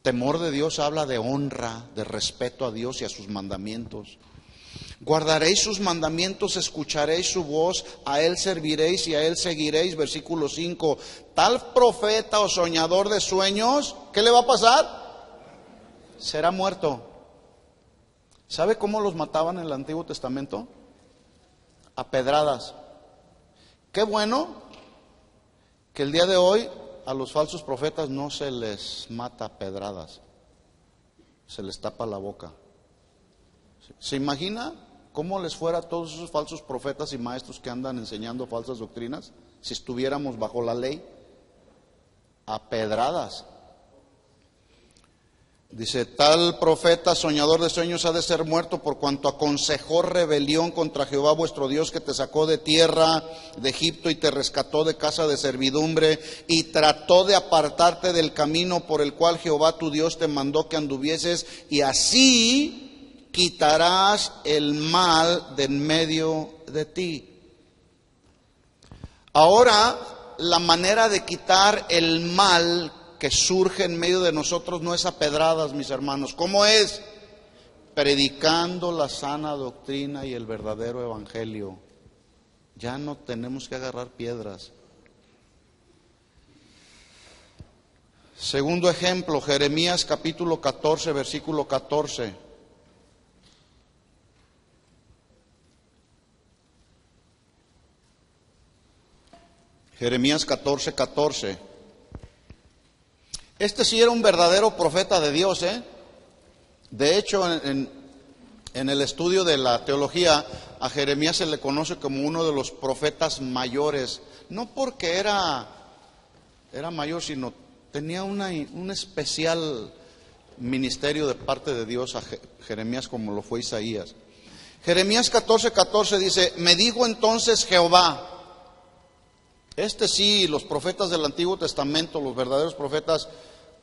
Temor de Dios habla de honra, de respeto a Dios y a sus mandamientos. Guardaréis sus mandamientos, escucharéis su voz, a Él serviréis y a Él seguiréis. Versículo 5. Tal profeta o soñador de sueños, ¿qué le va a pasar? Será muerto. ¿Sabe cómo los mataban en el Antiguo Testamento? A pedradas. Qué bueno que el día de hoy a los falsos profetas no se les mata a pedradas, se les tapa la boca. ¿Se imagina cómo les fuera a todos esos falsos profetas y maestros que andan enseñando falsas doctrinas si estuviéramos bajo la ley? A pedradas. Dice: tal profeta soñador de sueños ha de ser muerto, por cuanto aconsejó rebelión contra Jehová vuestro Dios, que te sacó de tierra de Egipto y te rescató de casa de servidumbre, y trató de apartarte del camino por el cual Jehová tu Dios te mandó que anduvieses, y así quitarás el mal de en medio de ti. Ahora, la manera de quitar el mal que surge en medio de nosotros no es a pedradas, mis hermanos. ¿Cómo es? Predicando la sana doctrina y el verdadero evangelio. Ya no tenemos que agarrar piedras. Segundo ejemplo, Jeremías capítulo 14, versículo 14. Jeremías 14, 14. Este sí era un verdadero profeta de Dios, ¿eh? De hecho, en el estudio de la teología, a Jeremías se le conoce como uno de los profetas mayores. No porque era mayor, sino tenía un especial ministerio de parte de Dios a Jeremías, como lo fue Isaías. Jeremías 14, 14 dice: me dijo entonces Jehová. Este sí, los profetas del Antiguo Testamento, los verdaderos profetas,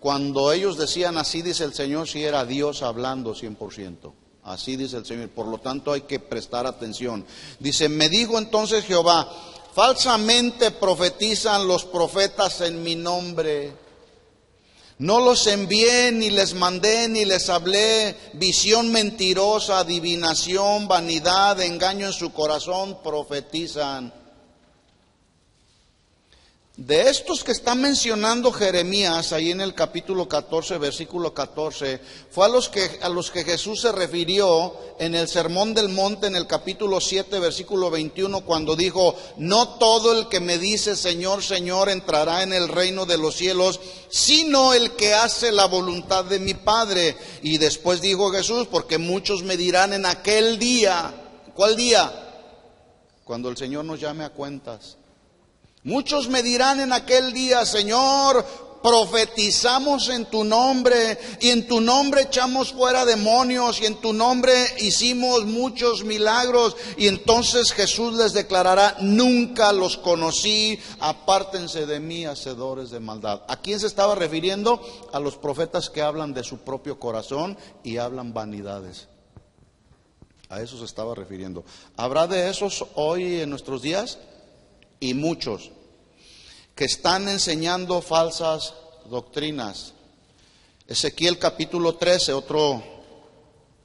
cuando ellos decían así dice el Señor, sí era Dios hablando 100%. Así dice el Señor, por lo tanto hay que prestar atención. Dice: me dijo entonces Jehová, falsamente profetizan los profetas en mi nombre. No los envié, ni les mandé, ni les hablé. Visión mentirosa, adivinación, vanidad, engaño en su corazón, profetizan. De estos que está mencionando Jeremías ahí en el capítulo 14, versículo 14, fue a los que Jesús se refirió en el Sermón del Monte en el capítulo 7, versículo 21, cuando dijo: no todo el que me dice Señor, Señor entrará en el reino de los cielos, sino el que hace la voluntad de mi Padre. Y después dijo Jesús: porque muchos me dirán en aquel día. ¿Cuál día? Cuando el Señor nos llame a cuentas. Muchos me dirán en aquel día: Señor, profetizamos en tu nombre, y en tu nombre echamos fuera demonios, y en tu nombre hicimos muchos milagros. Y entonces Jesús les declarará: nunca los conocí, apártense de mí, hacedores de maldad. ¿A quién se estaba refiriendo? A los profetas que hablan de su propio corazón y hablan vanidades. A eso se estaba refiriendo. ¿Habrá de esos hoy en nuestros días? Y muchos que están enseñando falsas doctrinas. Ezequiel capítulo 13, otro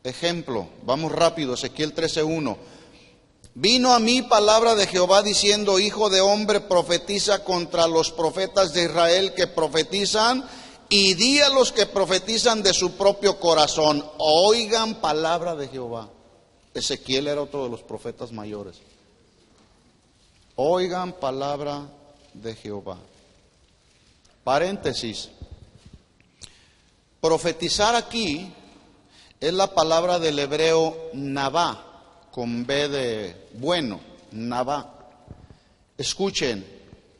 ejemplo. Vamos rápido, Ezequiel 13:1. Vino a mí palabra de Jehová diciendo: hijo de hombre, profetiza contra los profetas de Israel que profetizan, y di a los que profetizan de su propio corazón: oigan palabra de Jehová. Ezequiel era otro de los profetas mayores. Oigan palabra de Jehová. Paréntesis. Profetizar aquí es la palabra del hebreo nabá, con B de bueno, nabá. Escuchen,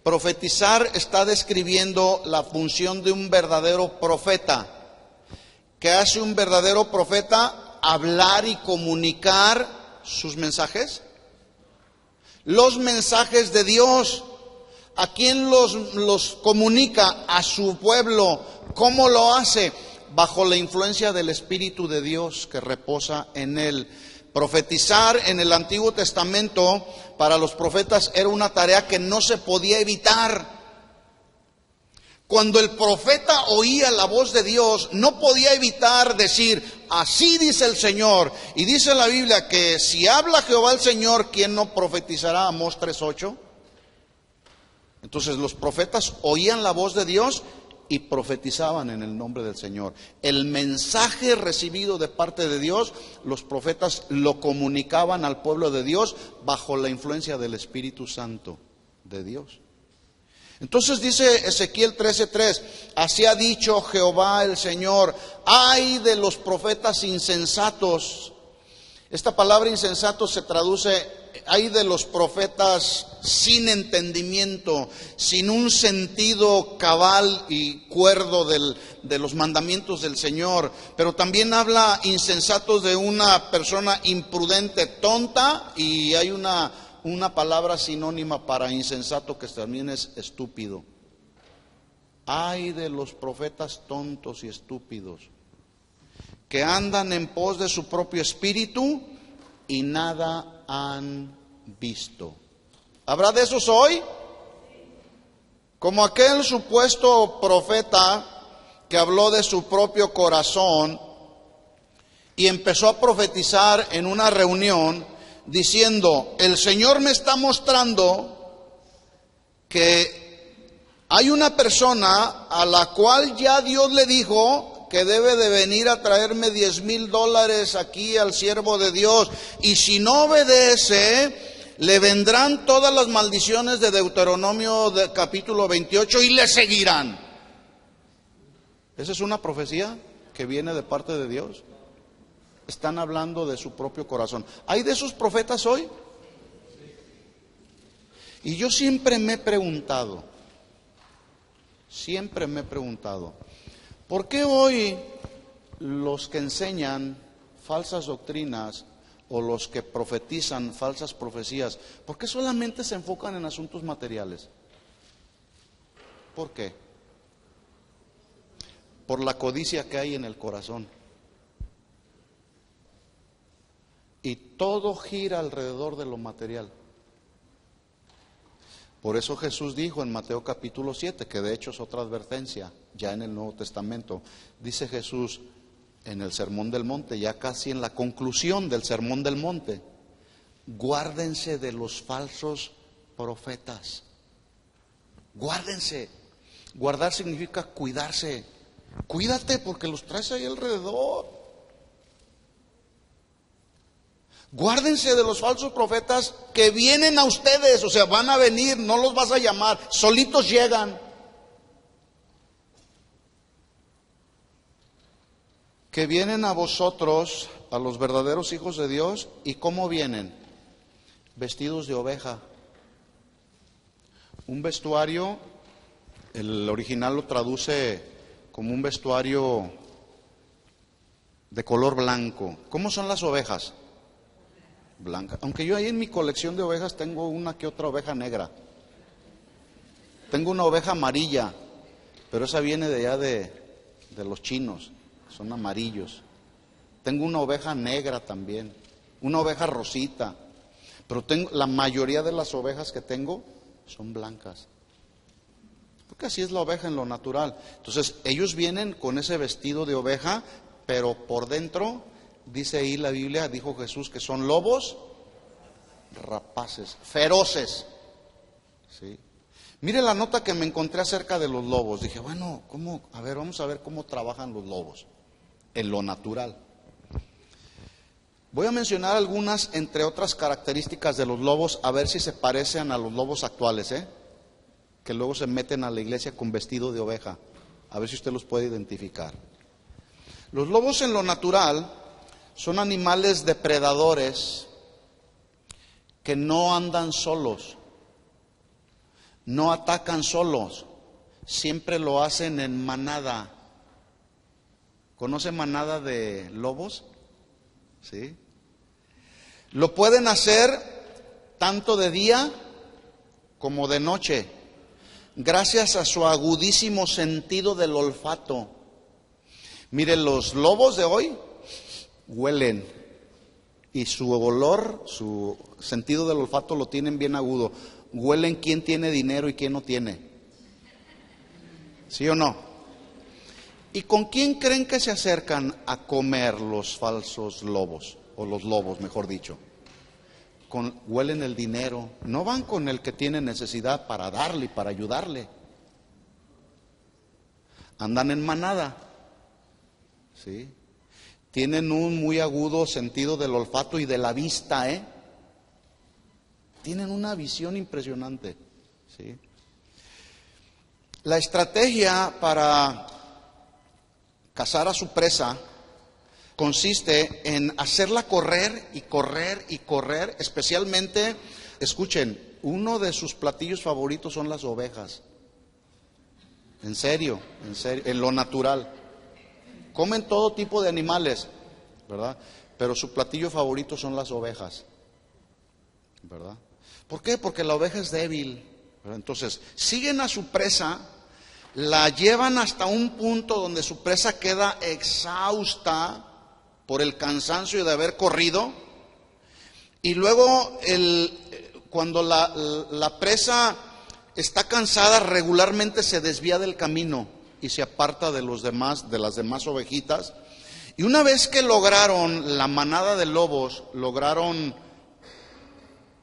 profetizar está describiendo la función de un verdadero profeta. ¿Qué hace un verdadero profeta? Hablar y comunicar sus mensajes. Los mensajes de Dios. ¿A quién los comunica? A su pueblo. ¿Cómo lo hace? Bajo la influencia del Espíritu de Dios que reposa en él. Profetizar en el Antiguo Testamento para los profetas era una tarea que no se podía evitar. Cuando el profeta oía la voz de Dios, no podía evitar decir: así dice el Señor. Y dice la Biblia que si habla Jehová el Señor, ¿quién no profetizará? Amós 3:8. Entonces los profetas oían la voz de Dios y profetizaban en el nombre del Señor. El mensaje recibido de parte de Dios, los profetas lo comunicaban al pueblo de Dios bajo la influencia del Espíritu Santo de Dios. Entonces dice Ezequiel 13:3: así ha dicho Jehová el Señor: ay de los profetas insensatos. Esta palabra insensato se traduce: ay de los profetas sin entendimiento, sin un sentido cabal y cuerdo de los mandamientos del Señor. Pero también habla insensatos de una persona imprudente, tonta, y hay una palabra sinónima para insensato que también es estúpido. Ay de los profetas tontos y estúpidos, que andan en pos de su propio espíritu y nada han visto. ¿Habrá de esos hoy? Como aquel supuesto profeta que habló de su propio corazón y empezó a profetizar en una reunión diciendo: el Señor me está mostrando que hay una persona a la cual ya Dios le dijo que debe de venir a traerme $10,000 aquí al siervo de Dios, y si no obedece, le vendrán todas las maldiciones de Deuteronomio capítulo 28 y le seguirán. Esa es una profecía que viene de parte de Dios. Están hablando de su propio corazón. ¿Hay de esos profetas hoy? Y yo siempre me he preguntado, ¿por qué hoy los que enseñan falsas doctrinas o los que profetizan falsas profecías, por qué solamente se enfocan en asuntos materiales? ¿Por qué? Por la codicia que hay en el corazón. Y todo gira alrededor de lo material. Por eso Jesús dijo en Mateo capítulo 7, que de hecho es otra advertencia, ya en el Nuevo Testamento, dice Jesús en el Sermón del Monte, ya casi en la conclusión del Sermón del Monte: guárdense de los falsos profetas. Guárdense. Guardar significa cuidarse. Cuídate porque los traes ahí alrededor. Guárdense de los falsos profetas que vienen a ustedes, o sea, van a venir, no los vas a llamar, solitos llegan. Que vienen a vosotros, a los verdaderos hijos de Dios, ¿y cómo vienen? Vestidos de oveja. Un vestuario, el original lo traduce como un vestuario de color blanco. ¿Cómo son las ovejas? Blancas. Aunque yo ahí en mi colección de ovejas tengo una que otra oveja negra. Tengo una oveja amarilla, pero esa viene de allá de los chinos, son amarillos. Tengo una oveja negra también, una oveja rosita, pero la mayoría de las ovejas que tengo son blancas. Porque así es la oveja en lo natural. Entonces, ellos vienen con ese vestido de oveja, pero por dentro, dice ahí la Biblia, dijo Jesús, que son lobos rapaces, feroces. ¿Sí? Mire la nota que me encontré acerca de los lobos. Dije, bueno, ¿cómo? A ver, vamos a ver cómo trabajan los lobos en lo natural. Voy a mencionar algunas, entre otras características de los lobos, a ver si se parecen a los lobos actuales, que luego se meten a la iglesia con vestido de oveja. A ver si usted los puede identificar. Los lobos en lo natural son animales depredadores que no andan solos, no atacan solos, siempre lo hacen en manada. ¿Conoce manada de lobos? ¿Sí? Lo pueden hacer tanto de día como de noche, gracias a su agudísimo sentido del olfato. Miren, los lobos de hoy huelen y su olor, su sentido del olfato lo tienen bien agudo. Huelen quién tiene dinero y quién no tiene. ¿Sí o no? ¿Y con quién creen que se acercan a comer los falsos lobos? O los lobos, mejor dicho. Huelen el dinero. No van con el que tiene necesidad para darle y para ayudarle. Andan en manada. ¿Sí? Tienen un muy agudo sentido del olfato y de la vista, Tienen una visión impresionante, ¿sí? La estrategia para cazar a su presa consiste en hacerla correr y correr y correr, especialmente, escuchen, uno de sus platillos favoritos son las ovejas. En serio, en lo natural. Comen todo tipo de animales, ¿verdad? Pero su platillo favorito son las ovejas, ¿verdad? ¿Por qué? Porque la oveja es débil, ¿verdad? Entonces, siguen a su presa, la llevan hasta un punto donde su presa queda exhausta por el cansancio de haber corrido, y luego cuando la presa está cansada, regularmente se desvía del camino y se aparta de las demás ovejitas. Y una vez que lograron, la manada de lobos, lograron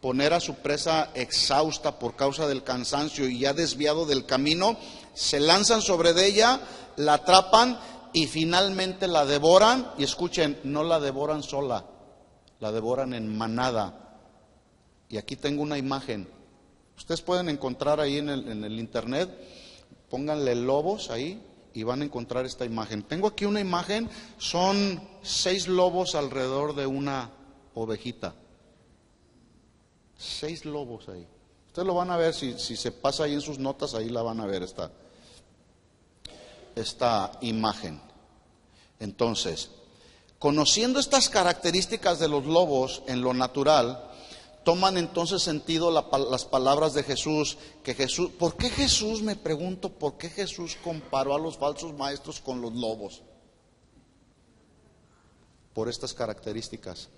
poner a su presa exhausta por causa del cansancio y ya desviado del camino, se lanzan sobre de ella, la atrapan y finalmente la devoran. Y escuchen, no la devoran sola, la devoran en manada. Y aquí tengo una imagen. Ustedes pueden encontrar ahí en el internet, pónganle lobos ahí y van a encontrar esta imagen. Tengo aquí una imagen, son 6 lobos alrededor de una ovejita. 6 lobos ahí. Ustedes lo van a ver, si se pasa ahí en sus notas, ahí la van a ver esta imagen. Entonces, conociendo estas características de los lobos en lo natural, toman entonces sentido las palabras de Jesús, ¿por qué Jesús, me pregunto, por qué Jesús comparó a los falsos maestros con los lobos? Por estas características,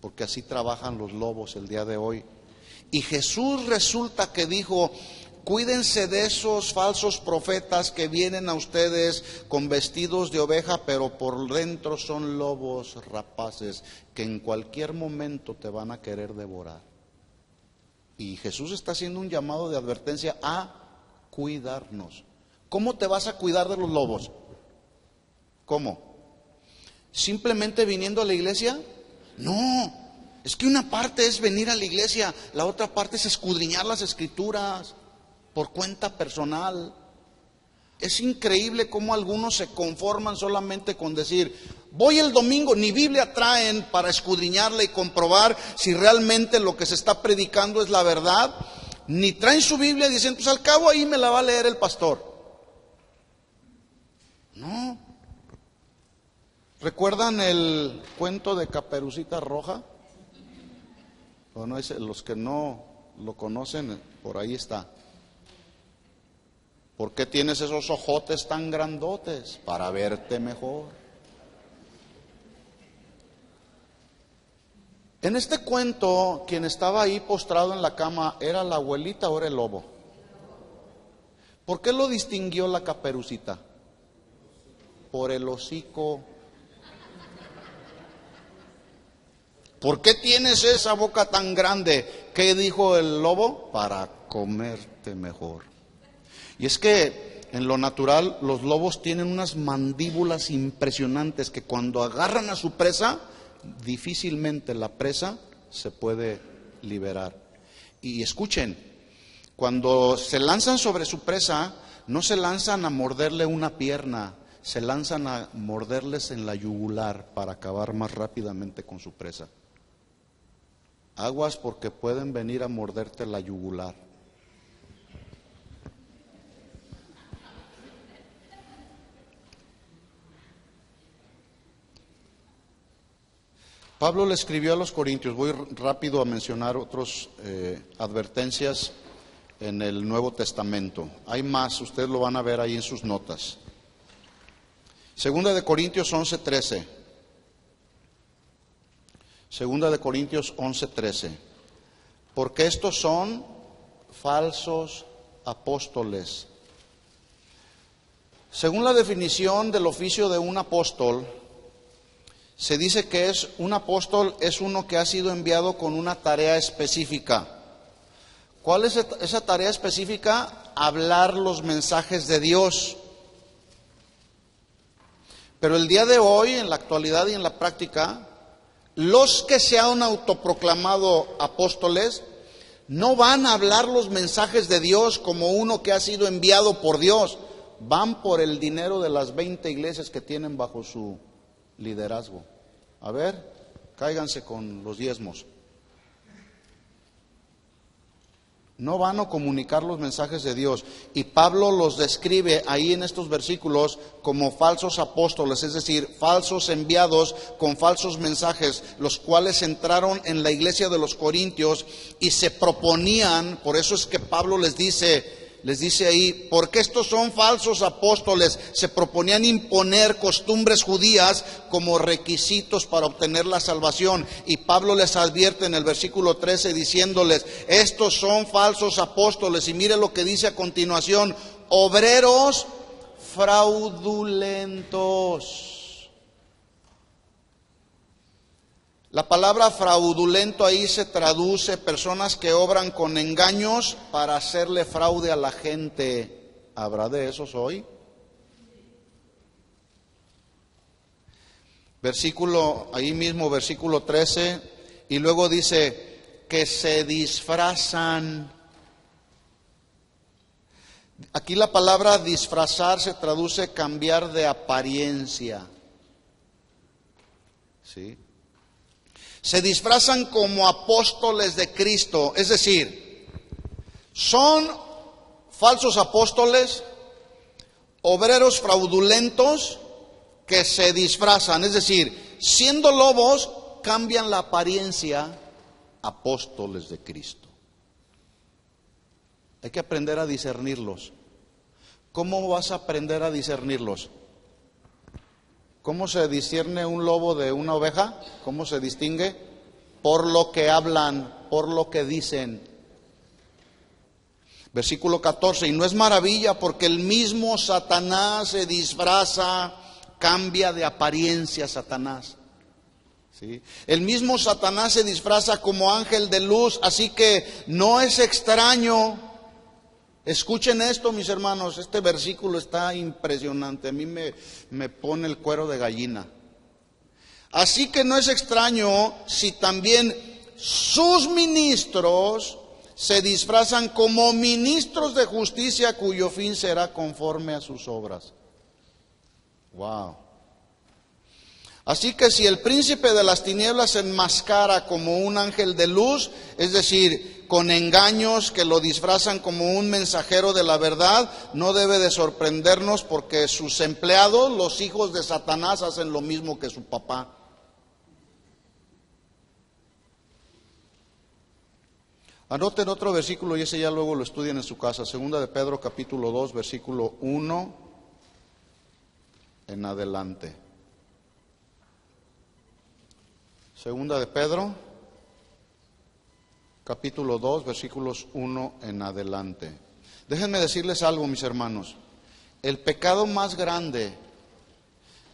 porque así trabajan los lobos el día de hoy. Y Jesús resulta que dijo, cuídense de esos falsos profetas que vienen a ustedes con vestidos de oveja, pero por dentro son lobos rapaces que en cualquier momento te van a querer devorar. Y Jesús está haciendo un llamado de advertencia a cuidarnos. ¿Cómo te vas a cuidar de los lobos? ¿Cómo? ¿Simplemente viniendo a la iglesia? No, es que una parte es venir a la iglesia, la otra parte es escudriñar las escrituras por cuenta personal. Es increíble cómo algunos se conforman solamente con decir, voy el domingo, ni Biblia traen para escudriñarla y comprobar si realmente lo que se está predicando es la verdad. ni traen su Biblia y dicen, pues al cabo ahí me la va a leer el pastor. No. ¿Recuerdan el cuento de Caperucita Roja? Bueno, los que no lo conocen, por ahí está. ¿Por qué tienes esos ojotes tan grandotes? Para verte mejor. En este cuento, quien estaba ahí postrado en la cama, ¿era la abuelita o era el lobo? ¿Por qué lo distinguió la Caperucita? Por el hocico. ¿Por qué tienes esa boca tan grande? ¿Qué dijo el lobo? Para comerte mejor. Y es que en lo natural los lobos tienen unas mandíbulas impresionantes que cuando agarran a su presa, difícilmente la presa se puede liberar. Y escuchen, cuando se lanzan sobre su presa, no se lanzan a morderle una pierna, se lanzan a morderles en la yugular para acabar más rápidamente con su presa. Aguas porque pueden venir a morderte la yugular. Pablo le escribió a los Corintios, voy rápido a mencionar otras advertencias en el Nuevo Testamento. Hay más, ustedes lo van a ver ahí en sus notas. Segunda de Corintios 11:13. Segunda de Corintios 11:13. Porque estos son falsos apóstoles. Según la definición del oficio de un apóstol, se dice que un apóstol es uno que ha sido enviado con una tarea específica. ¿Cuál es esa tarea específica? Hablar los mensajes de Dios. Pero el día de hoy, en la actualidad y en la práctica, los que se han autoproclamado apóstoles no van a hablar los mensajes de Dios como uno que ha sido enviado por Dios. Van por el dinero de las 20 iglesias que tienen bajo su liderazgo. A ver, cáiganse con los diezmos. No van a comunicar los mensajes de Dios. Y Pablo los describe ahí en estos versículos como falsos apóstoles, es decir, falsos enviados con falsos mensajes, los cuales entraron en la iglesia de los Corintios y se proponían, por eso es que Pablo les dice ahí, porque estos son falsos apóstoles, se proponían imponer costumbres judías como requisitos para obtener la salvación. Y Pablo les advierte en el versículo 13 diciéndoles, estos son falsos apóstoles. Y mire lo que dice a continuación, obreros fraudulentos. La palabra fraudulento ahí se traduce personas que obran con engaños para hacerle fraude a la gente. ¿Habrá de esos hoy? Ahí mismo versículo 13, y luego dice que se disfrazan. Aquí la palabra disfrazar se traduce cambiar de apariencia. ¿Sí? Se disfrazan como apóstoles de Cristo, es decir, son falsos apóstoles, obreros fraudulentos que se disfrazan, es decir, siendo lobos cambian la apariencia, apóstoles de Cristo. Hay que aprender a discernirlos. ¿Cómo vas a aprender a discernirlos? ¿Cómo se discierne un lobo de una oveja? ¿Cómo se distingue? Por lo que hablan, por lo que dicen. Versículo 14, y no es maravilla porque el mismo Satanás se disfraza, cambia de apariencia Satanás. ¿Sí? El mismo Satanás se disfraza como ángel de luz, así que no es extraño. Escuchen esto, mis hermanos, este versículo está impresionante, a mí me pone el cuero de gallina. Así que no es extraño si también sus ministros se disfrazan como ministros de justicia cuyo fin será conforme a sus obras. Wow. Así que si el príncipe de las tinieblas se enmascara como un ángel de luz, es decir, con engaños que lo disfrazan como un mensajero de la verdad, no debe de sorprendernos porque sus empleados, los hijos de Satanás, hacen lo mismo que su papá. Anoten otro versículo y ese ya luego lo estudian en su casa. Segunda de Pedro capítulo 2, versículo 1 en adelante. Segunda de Pedro, capítulo 2, versículos 1 en adelante. Déjenme decirles algo, mis hermanos. El pecado más grande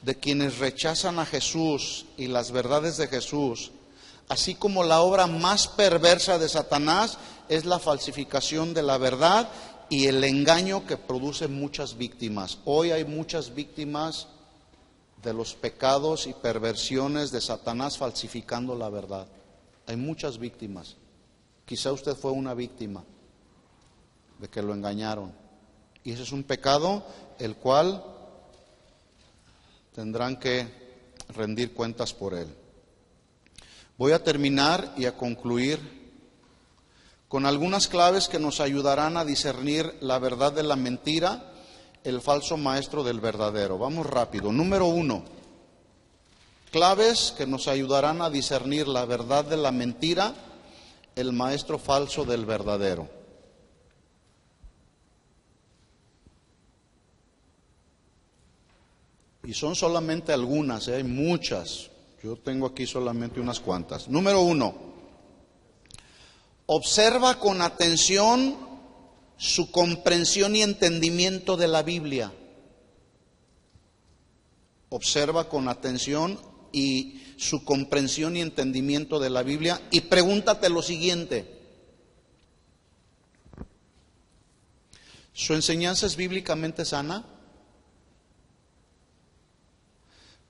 de quienes rechazan a Jesús y las verdades de Jesús, así como la obra más perversa de Satanás, es la falsificación de la verdad y el engaño que produce muchas víctimas. Hoy hay muchas víctimas de los pecados y perversiones de Satanás falsificando la verdad. Hay muchas víctimas. Quizá usted fue una víctima de que lo engañaron. Y ese es un pecado el cual tendrán que rendir cuentas por él. Voy a terminar y a concluir con algunas claves que nos ayudarán a discernir la verdad de la mentira, el falso maestro del verdadero. Vamos rápido. Número 1, claves que nos ayudarán a discernir la verdad de la mentira, el maestro falso del verdadero. Y son solamente algunas, hay muchas. Yo tengo aquí solamente unas cuantas. Número 1, observa con atención su comprensión y entendimiento de la Biblia. Observa con atención y su comprensión y entendimiento de la Biblia y pregúntate lo siguiente: ¿su enseñanza es bíblicamente sana?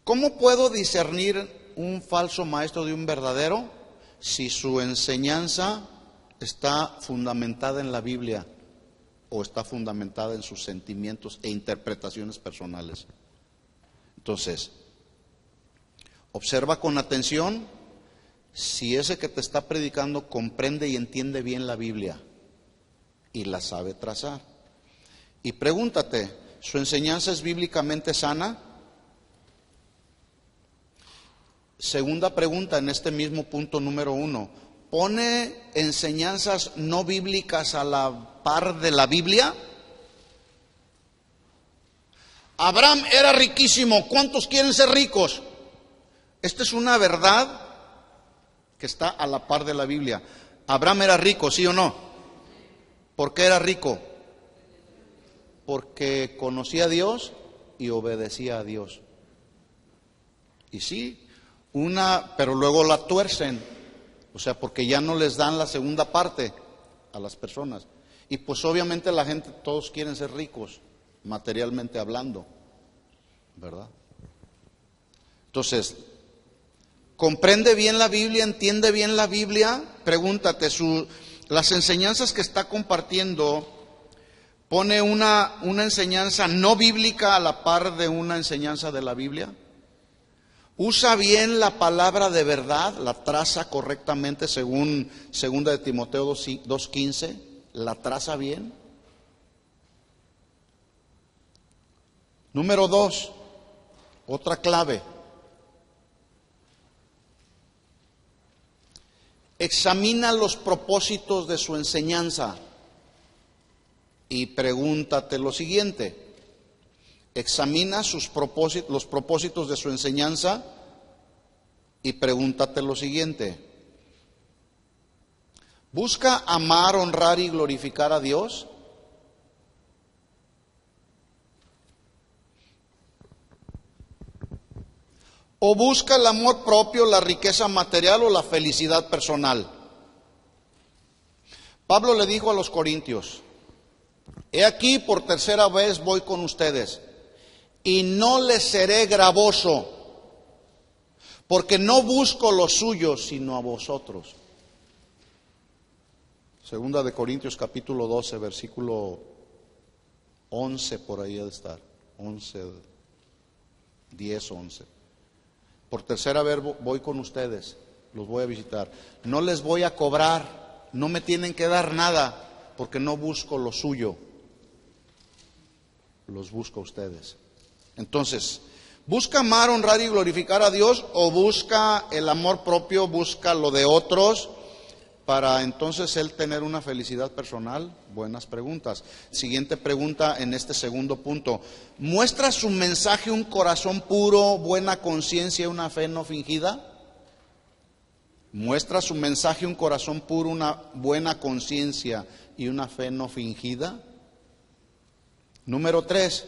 ¿Cómo puedo discernir un falso maestro de un verdadero? Si su enseñanza está fundamentada en la Biblia o está fundamentada en sus sentimientos e interpretaciones personales. Entonces, observa con atención si ese que te está predicando comprende y entiende bien la Biblia y la sabe trazar. Y pregúntate, ¿su enseñanza es bíblicamente sana? Segunda pregunta en este mismo punto número 1. ¿Pone enseñanzas no bíblicas a la par de la Biblia? Abraham era riquísimo. ¿Cuántos quieren ser ricos? Esta es una verdad que está a la par de la Biblia. Abraham era rico, ¿sí o no? ¿Por qué era rico? Porque conocía a Dios y obedecía a Dios. Y sí, pero luego la tuercen. O sea, porque ya no les dan la segunda parte a las personas. Y pues obviamente la gente, todos quieren ser ricos, materialmente hablando, ¿verdad? Entonces, ¿comprende bien la Biblia? ¿Entiende bien la Biblia? Pregúntate, las enseñanzas que está compartiendo, ¿pone una enseñanza no bíblica a la par de una enseñanza de la Biblia? ¿Usa bien la palabra de verdad? ¿La traza correctamente según 2 de Timoteo 2:15? ¿La traza bien? Número 2, otra clave. Examina los propósitos de su enseñanza y pregúntate lo siguiente. Examina los propósitos de su enseñanza y pregúntate lo siguiente. ¿Busca amar, honrar y glorificar a Dios? ¿O busca el amor propio, la riqueza material o la felicidad personal? Pablo le dijo a los corintios: he aquí, por tercera vez voy con ustedes, y no les seré gravoso, porque no busco lo suyo, sino a vosotros. Segunda de Corintios capítulo 12, versículo 11, por ahí ha de estar, 11, 10, 11. Por tercera vez voy con ustedes, los voy a visitar. No les voy a cobrar, no me tienen que dar nada, porque no busco lo suyo, los busco a ustedes. Entonces, ¿busca amar, honrar y glorificar a Dios o busca el amor propio, busca lo de otros para entonces él tener una felicidad personal? Buenas preguntas. Siguiente pregunta en este segundo punto. ¿Muestra su mensaje un corazón puro, buena conciencia y una fe no fingida? ¿Muestra su mensaje un corazón puro, una buena conciencia y una fe no fingida? Número 3.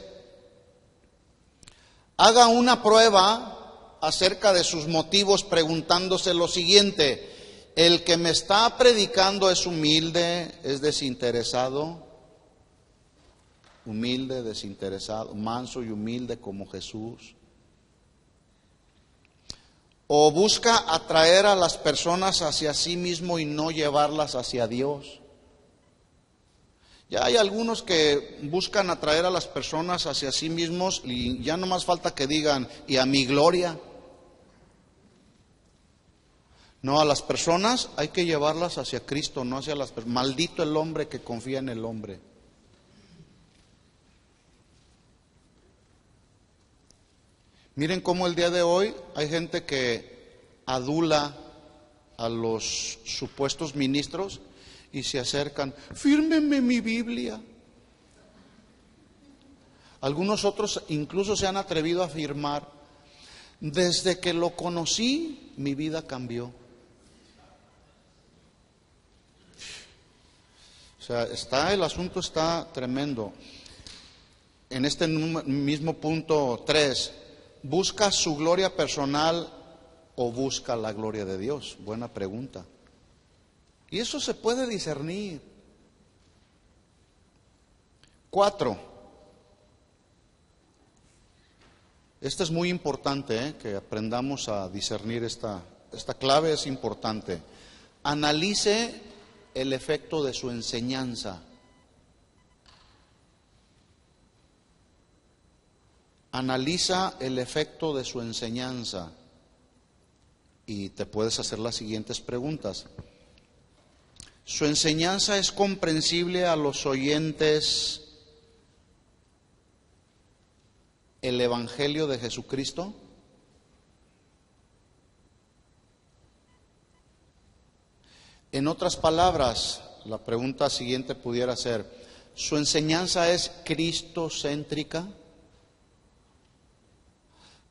Haga una prueba acerca de sus motivos preguntándose lo siguiente: ¿el que me está predicando es humilde, es desinteresado? Humilde, desinteresado, manso y humilde como Jesús. ¿O busca atraer a las personas hacia sí mismo y no llevarlas hacia Dios? Ya hay algunos que buscan atraer a las personas hacia sí mismos y ya no más falta que digan, y a mi gloria. No, a las personas hay que llevarlas hacia Cristo, no hacia las personas. Maldito el hombre que confía en el hombre. Miren cómo el día de hoy hay gente que adula a los supuestos ministros y se acercan, fírmeme mi Biblia. Algunos otros incluso se han atrevido a afirmar, desde que lo conocí, mi vida cambió. O sea, el asunto está tremendo. En este mismo punto 3, ¿busca su gloria personal o busca la gloria de Dios? Buena pregunta. Y eso se puede discernir. 4. Esto es muy importante, que aprendamos a discernir esta clave, es importante. Analice el efecto de su enseñanza. Analiza el efecto de su enseñanza y te puedes hacer las siguientes preguntas. ¿Su enseñanza es comprensible a los oyentes el Evangelio de Jesucristo? En otras palabras, la pregunta siguiente pudiera ser, ¿su enseñanza es cristocéntrica?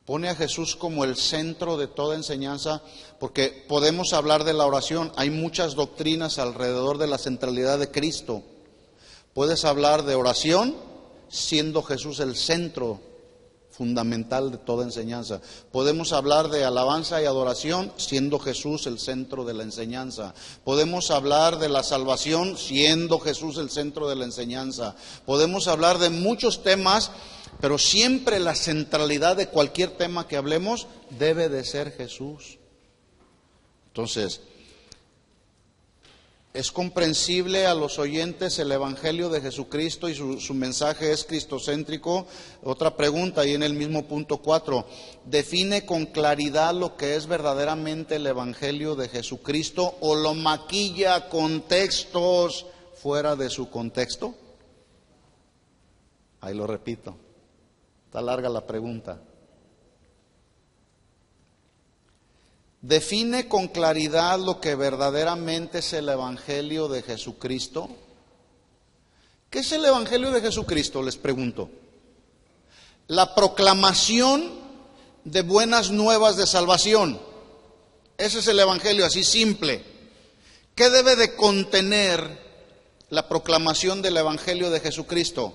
¿Pone a Jesús como el centro de toda enseñanza? Porque podemos hablar de la oración, hay muchas doctrinas alrededor de la centralidad de Cristo. Puedes hablar de oración siendo Jesús el centro fundamental de toda enseñanza. Podemos hablar de alabanza y adoración siendo Jesús el centro de la enseñanza. Podemos hablar de la salvación siendo Jesús el centro de la enseñanza. Podemos hablar de muchos temas, pero siempre la centralidad de cualquier tema que hablemos debe de ser Jesús. Entonces, ¿es comprensible a los oyentes el Evangelio de Jesucristo y su mensaje es cristocéntrico? Otra pregunta, y en el mismo punto 4, ¿define con claridad lo que es verdaderamente el Evangelio de Jesucristo o lo maquilla con textos fuera de su contexto? Ahí lo repito, está larga la pregunta. ¿Define con claridad lo que verdaderamente es el Evangelio de Jesucristo? ¿Qué es el Evangelio de Jesucristo? Les pregunto. La proclamación de buenas nuevas de salvación. Ese es el Evangelio, así simple. ¿Qué debe de contener la proclamación del Evangelio de Jesucristo?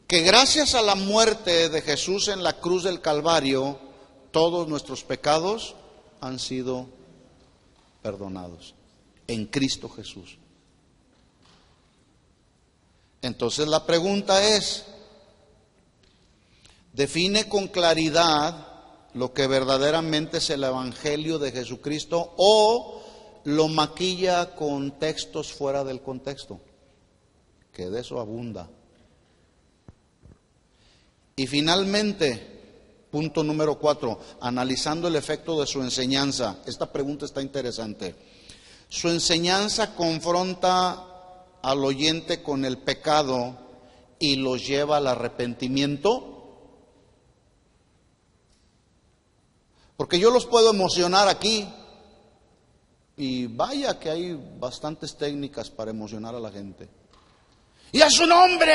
Que gracias a la muerte de Jesús en la cruz del Calvario, todos nuestros pecados han sido perdonados en Cristo Jesús. Entonces la pregunta es, ¿define con claridad lo que verdaderamente es el Evangelio de Jesucristo o lo maquilla con textos fuera del contexto? Que de eso abunda. Y finalmente, Punto número 4, analizando el efecto de su enseñanza. Esta pregunta está interesante. ¿Su enseñanza confronta al oyente con el pecado y los lleva al arrepentimiento? Porque yo los puedo emocionar aquí, y vaya que hay bastantes técnicas para emocionar a la gente. ¡Y a su nombre!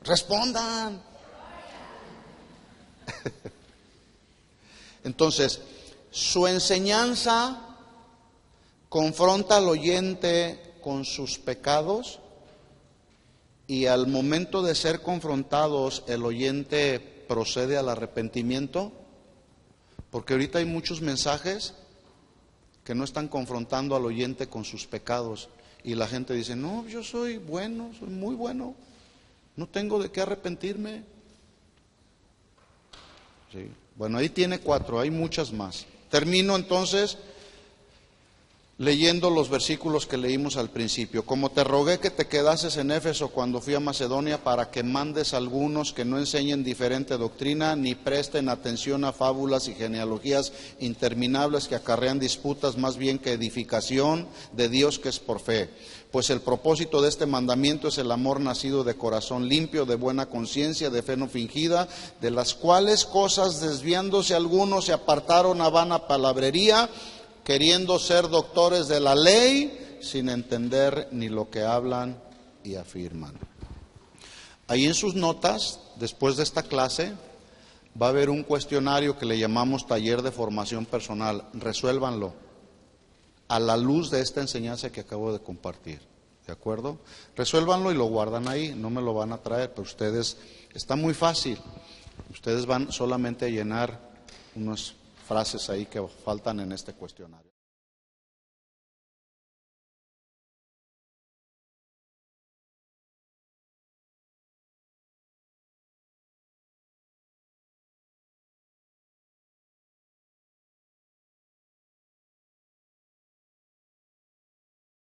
Respondan. Entonces, su enseñanza confronta al oyente con sus pecados, y al momento de ser confrontados el oyente procede al arrepentimiento, porque ahorita hay muchos mensajes que no están confrontando al oyente con sus pecados, y la gente dice, no, yo soy bueno, soy muy bueno, no tengo de qué arrepentirme. Sí. Bueno, ahí tiene 4, hay muchas más. Termino entonces leyendo los versículos que leímos al principio. Como te rogué que te quedases en Éfeso cuando fui a Macedonia, para que mandes a algunos que no enseñen diferente doctrina, ni presten atención a fábulas y genealogías interminables que acarrean disputas más bien que edificación de Dios, que es por fe. Pues el propósito de este mandamiento es el amor nacido de corazón limpio, de buena conciencia, de fe no fingida, de las cuales cosas desviándose algunos se apartaron a vana palabrería, queriendo ser doctores de la ley, sin entender ni lo que hablan y afirman. Ahí en sus notas, después de esta clase, va a haber un cuestionario que le llamamos taller de formación personal. Resuélvanlo a la luz de esta enseñanza que acabo de compartir. ¿De acuerdo? Resuélvanlo y lo guardan ahí, no me lo van a traer, pero ustedes, está muy fácil. Ustedes van solamente a llenar unas frases ahí que faltan en este cuestionario.